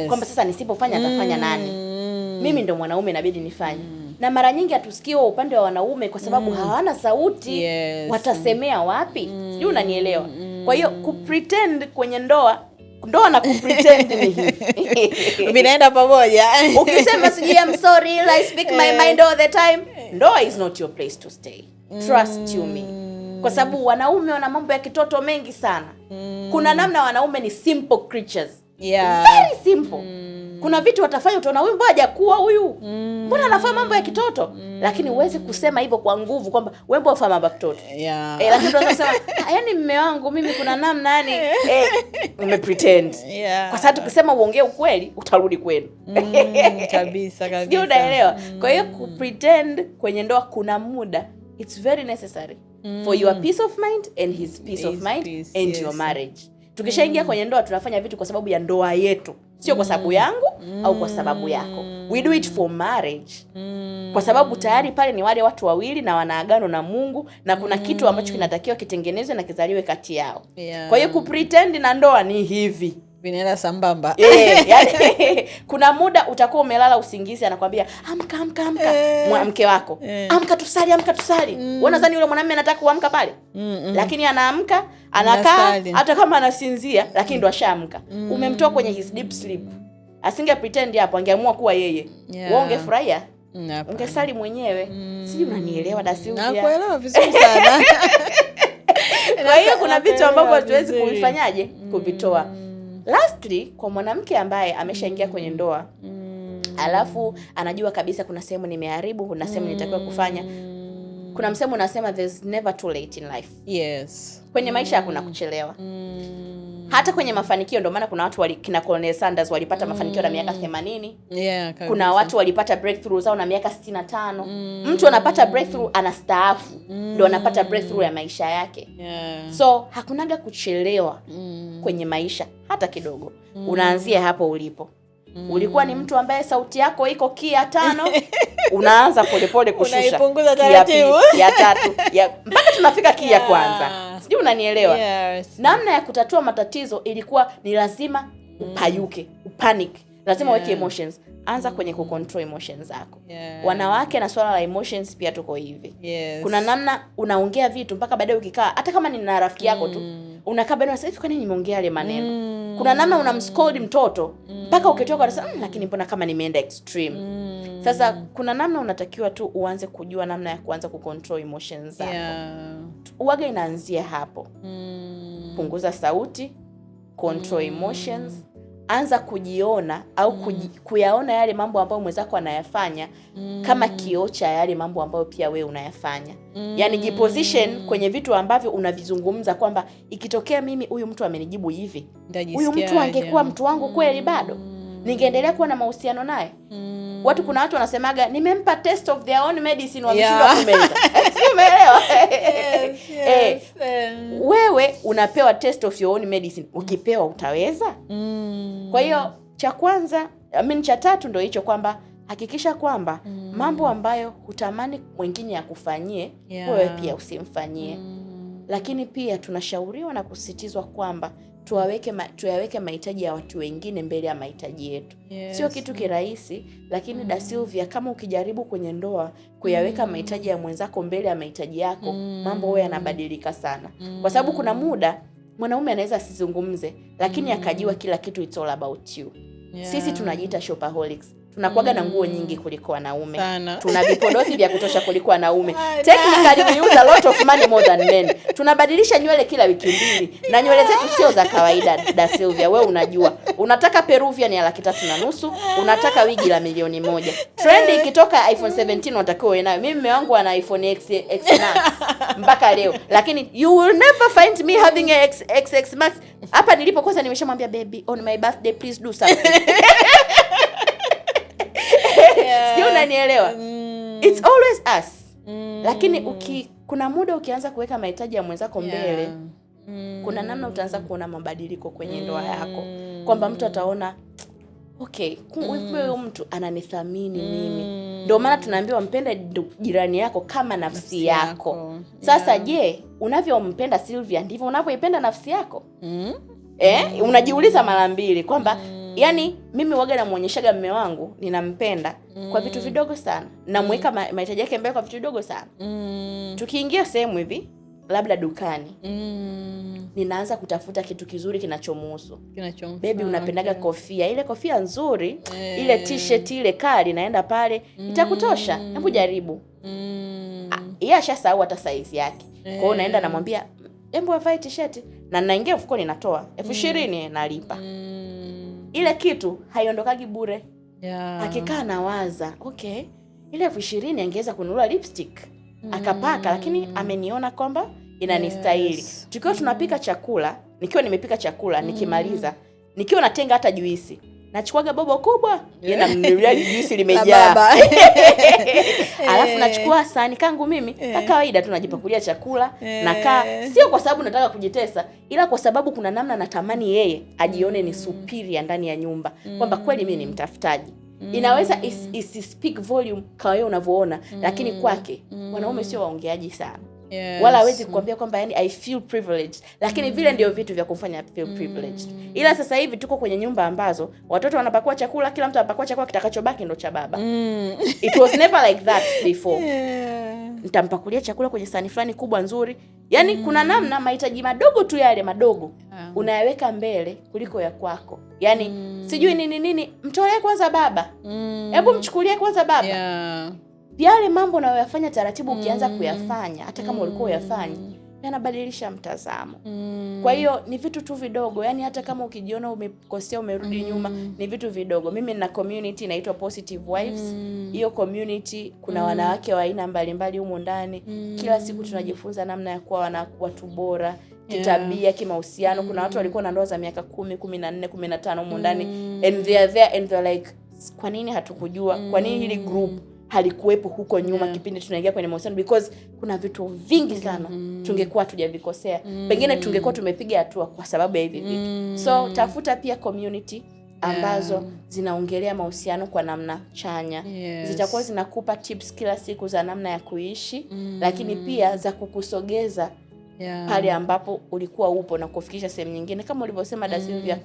Kwamba sasa nisipofanya atafanya nani? Mimi ndo mwanaume inabidi nifanye. Na mara nyingi hatusikiwa upande wa wanaume kwa sababu hawana sauti. Watasemea wapi? Sijui unanielewa. Kwa hiyo kupretend kwenye ndoa na kupretend ni hivi. Vinaenda pamoja. Ukisema sijui I'm sorry, I speak my mind all the time, ndoa is not your place to stay. Trust you me. Kwa sababu wanaume wana mambo ya kitoto mengi sana. Kuna namna wanaume ni simple creatures. Very simple. Kuna vitu watafanya utaona huyu mbona hajakuwa huyu. Mbona anafanya mambo ya kitoto? Lakini uweze kusema hivyo kwa nguvu kwamba wewe mbona unafanya mambo ya kitoto. Lakini unaweza kusema yani mume wangu mimi kuna namna yani umepretend. Kwa sababu tukisema uongee ukweli utarudi kwenu. Kabisa. Sio unaelewa. Kwa hiyo kupretend kwenye ndoa kuna muda it's very necessary for your peace of mind and his peace of mind and your marriage. Tukishaingia kwenye ndoa tunafanya vitu kwa sababu ya ndoa yetu, sio kwa sababu yangu au kwa sababu yako. We do it for marriage. Kwa sababu tayari pale ni wale watu wawili na wanaagano na Mungu na kuna kitu ambacho kinatakiwa kitengenezwe na kizaliwe kati yao. Kwa hiyo kupretend na ndoa ni hivi. Vinaenda sambamba. Yani, kuna muda utakuwa umelala usingizi anakuambia amka mke wako. Amka tusali. Wewe unadhani yule mwanamume anataka kuamka pale? Lakini anaamka, anakaa hata kama anasinzia lakini ndo ashaamka. Umemtoa kwenye his deep sleep. Asinge pretend hapo, angeamua kuwa yeye. Wewe ungefurahia? Ungesali mwenyewe. Sijui unanielewa Da Sylvia? Nakuelewa vizuri sana. Kwa hiyo kuna vitu ambavyo hatuwezi kuvifanyaje? Kuvitoa. Lastly, kwa mwanamke ambaye ameshaingia kwenye ndoa, alafu anajua kabisa kuna sehemu nimeharibu, kuna sehemu nitakiwa kufanya. Kuna msemo unasema there's never too late in life. Kwenye maisha hakuna kuchelewa. Hata kwenye mafanikio, ndio maana kuna watu kina Colonel Sanders walipata mafanikio na miaka 80. Kuna watu walipata breakthrough zao na miaka 65. Mtu anapata breakthrough anastaafu, ndio anapata breakthrough ya maisha yake. So hakunaga kuchelewa kwenye maisha hata kidogo. Unaanzia hapo ulipo. Ulikuwa ni mtu ambaye sauti yako iko kia 5, unaanza polepole kushusha. Unaipunguza taratibu. Ya 3, mpaka tunafika kia kwanza. Sijui unanielewa? Namna ya kutatua matatizo ilikuwa ni lazima upayuke, upanic. Lazima uweke emotions. Anza kwenye kucontrol emotions zako. Wanawake na swala la emotions pia tuko hivi. Kuna namna unaongea vitu mpaka baadaye ukikaa, hata kama ni na rafiki yako tu, unakaa baadaye unasema kwa nini nimeongea yale maneno. Kuna namna unamscold mtoto mpaka ukitoka unasema lakini mbona kama nimeenda extreme. Sasa kuna namna unatakiwa tu uanze kujua namna ya kuanza kucontrol emotions zako. Uwaga inaanzia hapo. Punguza sauti, control emotions, anza kujiona au kuyaona yale mambo ambayo mwenzako anayafanya kama kioo cha yale mambo ambayo pia wewe unayafanya. Yani jiposition kwenye vitu ambavyo unavizungumza kwamba ikitokea mimi huyu mtu amenijibu hivi, huyu mtu angekuwa mtu wangu kweli bado ningeendelea kuwa na mahusiano naye. Kuna watu wanasemaga nimempa test of their own medicine wameshindwa kumeza. Umeelewa? Wewe unapewa test of your own medicine, ukipewa utaweza? Kwa hiyo cha kwanza, cha tatu ndio hicho kwamba hakikisha kwamba mambo ambayo hutamani mwingine akufanyie wewe pia usimfanyie. Lakini pia tunashauriwa na kusisitizwa kwamba tuyaweke mahitaji ya watu wengine mbele ya mahitaji yetu. Sio kitu kirahisi, lakini Da Silvia, kama ukijaribu kwenye ndoa kuyaweka mahitaji ya mwenzako mbele ya mahitaji yako, mambo wewe yanabadilika sana. Kwa sababu kuna muda mwanaume anaweza asizungumze, lakini akajiwa kila kitu it's all about you. Sisi tunajiita shopaholics. Tunakuaga na nguo nyingi kuliko wanaume. Tuna vipodozi vya kutosha kuliko wanaume. Technically we use a lot of money more than men. Tunabadilisha nywele kila wiki mbili. Na nywele zetu sio za kawaida, Da Silvia. Wewe unajua. Unataka Peruvian ya 350,000, unataka wigi la 1,000,000. Trend ikitoka iPhone 17 unatakiwa uwe nayo. Mimi mume wangu ana iPhone X Max mpaka leo. Lakini you will never find me having a X Max. Hapa nilipo kwanza nimeshamwambia baby, on my birthday please do something. Sio, unanielewa? It's always us. Lakini kuna muda ukianza kuweka mahitaji ya mwenzako mbele, kuna namna utaanza kuona mabadiliko kwenye ndoa yako. Kwamba mtu ataona okay, huyu mtu ananithamini mimi. Ndio maana tunaambiwa mpende jirani yako kama nafsi yako. Sasa je, unavyompenda Silvia ndivyo unavyoipenda nafsi yako? Unajiuliza mara mbili kwamba yani mimi waga namuonyeshaga mume wangu ninampenda kwa vitu vidogo sana. Namweka mahitaji yake mbele kwa vitu vidogo sana. Tukiingia sehemu hivi labda dukani, ninaanza kutafuta kitu kizuri kinachomuhusu. Baby, unapendaga kofia, ile kofia nzuri, ile t-shirt ile kali, naenda pale, itakutosha. Hebu jaribu. Yeye ashasahau hata size yake. Kwa hiyo naenda namwambia, "Hebu avae t-shirt." Na naingia mfukoni natoa 20,000 nalipa. Ile kitu haiondokagi bure. Akikaa nawaza, okay, ile 20,000 angeweza kununua lipstick akapaka, lakini ameniona kwamba inanistahili. Tukiwa tunapika chakula, nikiwa nimepika chakula, nikimaliza, nikiwa natenga hata juisi, nachukuaga bobo kubwa, yeye namnunulia juisi limejaa. Alafu nachukua sahani kangu mimi, kwa kawaida tunajipakulia chakula, nakaa, sio kwa sababu nataka kujitesa, ila kwa sababu kuna namna natamani yeye ajione ni superior ndani ya nyumba, kwamba kweli mimi ni mtafutaji. Inaweza speak volume kwa wewe unavyoona, lakini kwake wanaume sio waongeaji sana. Wala hawezi kukwambia kwamba yani I feel privileged, lakini vile ndio vitu vya kufanya feel privileged. Ila sasa hivi tuko kwenye nyumba ambazo watoto wanapakua chakula, kila mtu anapakua chakula, kitakachobaki ndo cha baba. It was never like that before. Nitampakulia chakula kwenye sahani fulani kubwa nzuri. Yani kuna namna mahitaji madogo tu yale madogo unayaweka mbele kuliko ya kwako. Yani sijui nini, mtolee kwanza baba. Hebu mchukulie kwanza baba. Yale mambo unayoyafanya taratibu ukianza kuyafanya, hata kama ulikuwa uyafanya, yanabadilisha mtazamo. Kwa hiyo ni vitu tu vidogo, yani hata kama ukijiona umekosea, umerudi nyuma, ni vitu vidogo. Mimi nina community inaitwa Positive Wives. Hiyo community kuna wanawake wa aina mbalimbali humo ndani. Kila siku tunajifunza namna ya kuwa watu bora, kitabia, kimahusiano. Kuna watu walikuwa na ndoa za miaka 10, 14, 15 humo ndani, and they are there and they're like, kwa nini hatukujua? Kwa nini hili group halikuwepo huko nyuma kipindi tunaingia kwenye mahusiano? Because kuna vitu vingi sana tungekuwa tujavikosea. Pengine tungekuwa tumepiga hatua kwa sababu ya hivi vitu. So tafuta pia community ambazo zinaongelea mahusiano kwa namna chanya. Zitakuwa zinakupa tips kila siku za namna ya kuishi, lakini pia za kukusogeza pale ambapo ulikuwa upo na kufikisha sehemu nyingine. Kama ulivyosema Da Silvia,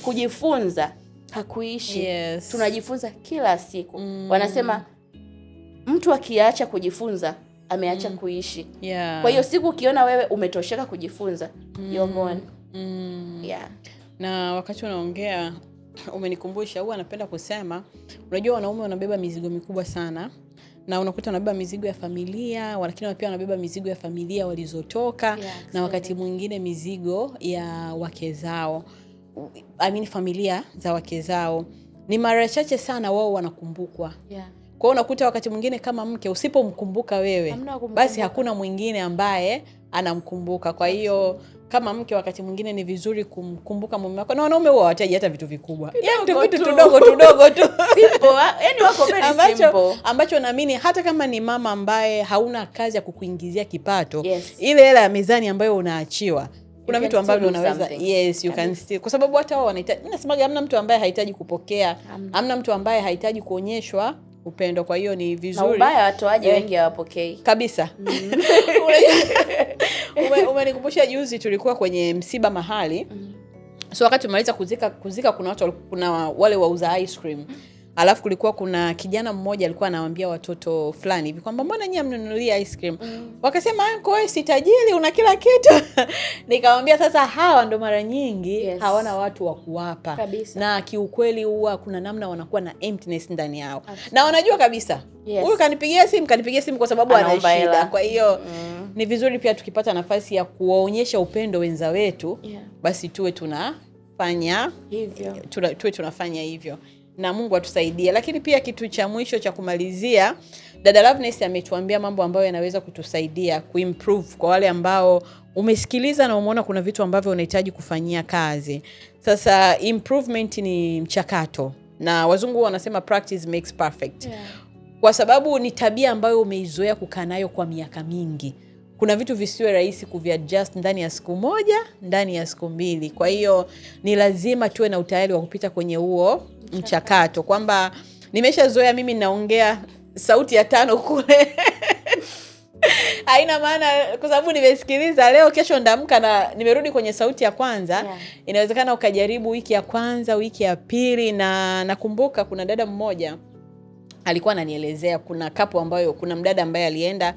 kujifunza hakuishi. Tunajifunza kila siku. Wanasema mtu akiacha kujifunza ameacha kuishi. Kwa hiyo siku ukiona wewe umetosheka kujifunza, you're gone. Na wakati unaongea umenikumbusha, huwa anapenda kusema, unajua wanaume wanabeba mizigo mikubwa sana, na unakuta wanabeba mizigo ya familia, lakini pia wanabeba mizigo ya familia walizotoka, na wakati mwingine mizigo ya wake zao. Familia za wake zao. Ni mara chache sana wao wanakumbukwa. Kwa hiyo unakuta wakati mwingine kama mke usipomkumbuka wewe, basi hakuna mwingine ambaye anamkumbuka. Kwa hiyo kama mke wakati mwingine ni vizuri kumkumbuka mume wako. Na wanaume huwa hawataji hata vitu vikubwa. Vitu tudogo tu. Simple. Yaani wako very simple. Ambacho naamini hata kama ni mama ambaye hauna kazi ya kukuingizia kipato, ile hela ya mezani ambayo unaachiwa, kuna vitu ambavyo unaweza you can still, kwa sababu hata wao wanahitaji. Mimi nasemaga hamna mtu ambaye hahitaji kupokea, hamna mtu ambaye hahitaji kuonyeshwa upendo. Kwa hiyo ni vizuri. Na ubaya watoaji wengi hawapokei kabisa. Umenikumbusha juzi tulikuwa kwenye msiba mahali. So wakati tumaliza kuzika kuna wale wauza ice cream. Alafu kulikuwa kuna kijana mmoja alikuwa anawaambia watoto fulani hivi kwamba mbona nyinyi mnunulia ice cream? Wakasema wewe si tajiri, una kila kitu. Nikamwambia sasa hawa ndo mara nyingi hawana watu wa kuwapa. Na kiukweli huwa kuna namna wanakuwa na emptiness ndani yao. Na wanajua kabisa huyu kanipigia simu kwa sababu ana shida. Kwa hiyo ni vizuri pia tukipata nafasi ya kuwaonyesha upendo wenza wetu, basi tuwe tunafanya hivyo. Na Mungu atusaidie. Lakini pia kitu cha mwisho cha kumalizia, Dada Loveness ametuambia mambo ambayo yanaweza kutusaidia kuimprove kwa wale ambao umesikiliza na umeona kuna vitu ambavyo unahitaji kufanyia kazi. Sasa improvement ni mchakato, na wazungu wanasema practice makes perfect. Kwa sababu ni tabia ambayo umeizoea kukaa nayo kwa miaka mingi. Kuna vitu visiwe rahisi kuviadjust ndani ya siku moja, ndani ya siku mbili. Kwa hiyo ni lazima tuwe na utayari wa kupita kwenye huo mchakato. Kwamba nimeshazoea mimi naongea sauti ya 5 kule. Haina maana kwa sababu nimesikiliza leo, kesho ndamka na nimerudi kwenye sauti ya kwanza. Inawezekana ukajaribu wiki ya kwanza, wiki ya pili. Na nakumbuka kuna dada mmoja alikuwa ananielezea kuna kuna mdada ambaye alienda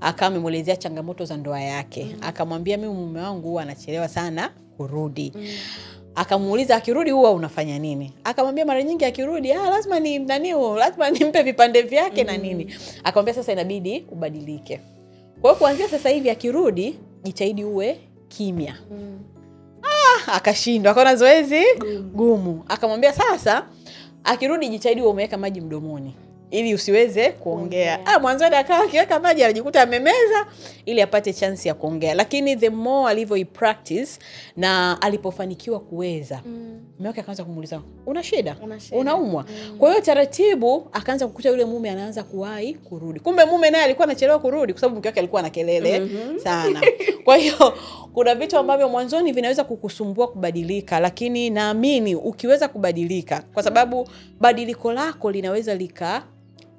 akawa amemuelezea changamoto za ndoa yake. Akamwambia mimi mume wangu huwa anachelewa sana kurudi. Akamuuliza akirudi huwa unafanya nini? Akamwambia mara nyingi akirudi lazima nimpe vipande vyake na nini. Akamwambia sasa inabidi ubadilike. Kwa hiyo kuanzia sasa hivi akirudi jitahidi uwe kimya. Akashindwa, akaona zoezi gumu. Akamwambia sasa akirudi jitahidi umeweka maji mdomoni ili usiweze kuongea. Mwanzoni akawa akiweka maji anajikuta amemeza ili apate chance ya kuongea. Lakini the more alivyo practice na alipofanikiwa kuweza, mume wake akaanza kumuuliza, "Una shida? Unaumwa?" Kwa hiyo taratibu akaanza kukuta yule mume anaanza kuwahi kurudi. Kumbe mume naye alikuwa anachelewa kurudi kwa sababu mke wake alikuwa na kelele sana. Kwa hiyo kuna vitu ambavyo mwanzoni vinaweza kukusumbua kubadilika, lakini naamini ukiweza kubadilika, kwa sababu badiliko lako linaweza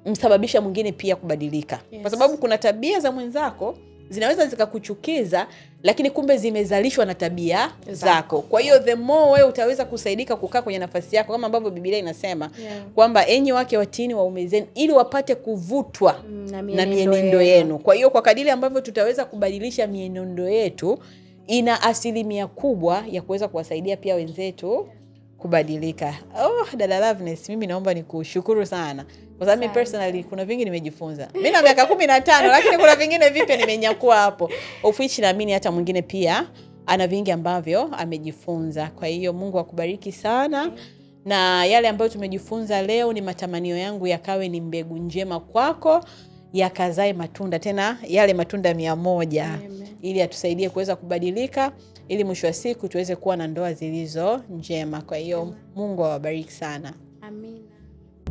msababisha mwingine pia kubadilika. Kwa sababu kuna tabia za mwenzako zinaweza zikakuchukiza, lakini kumbe zimezalishwa na tabia zako. Kwa hiyo the more wewe utaweza kusaidika kukaa kwenye nafasi yako, kama ambavyo Biblia inasema kwamba enyi wake watini waume zenu ili wapate kuvutwa na mienendo yenu. Kwa hiyo kwa kadiri ambavyo tutaweza kubadilisha mienendo yetu, ina asilimia kubwa ya kuweza kuwasaidia pia wenzetu kubadilika. Dada Loveness, mimi naomba nikushukuru sana. Kwa sababu mimi personally kuna vingi nimejifunza. Mimi na miaka 15 lakini kuna vingine vipya nimenyakua hapo. Ofichi naamini hata mwingine pia ana vingi ambavyo amejifunza. Kwa hiyo Mungu akubariki sana. Na yale ambayo tumejifunza leo ni matamanio yangu yakawe ni mbegu njema kwako, yakazae matunda, tena yale matunda 100. Ili atusaidie kuweza kubadilika, ili mwisho wa siku tuweze kuwa na ndoa zilizo njema. Kwa hiyo Mungu awabariki sana. Amen.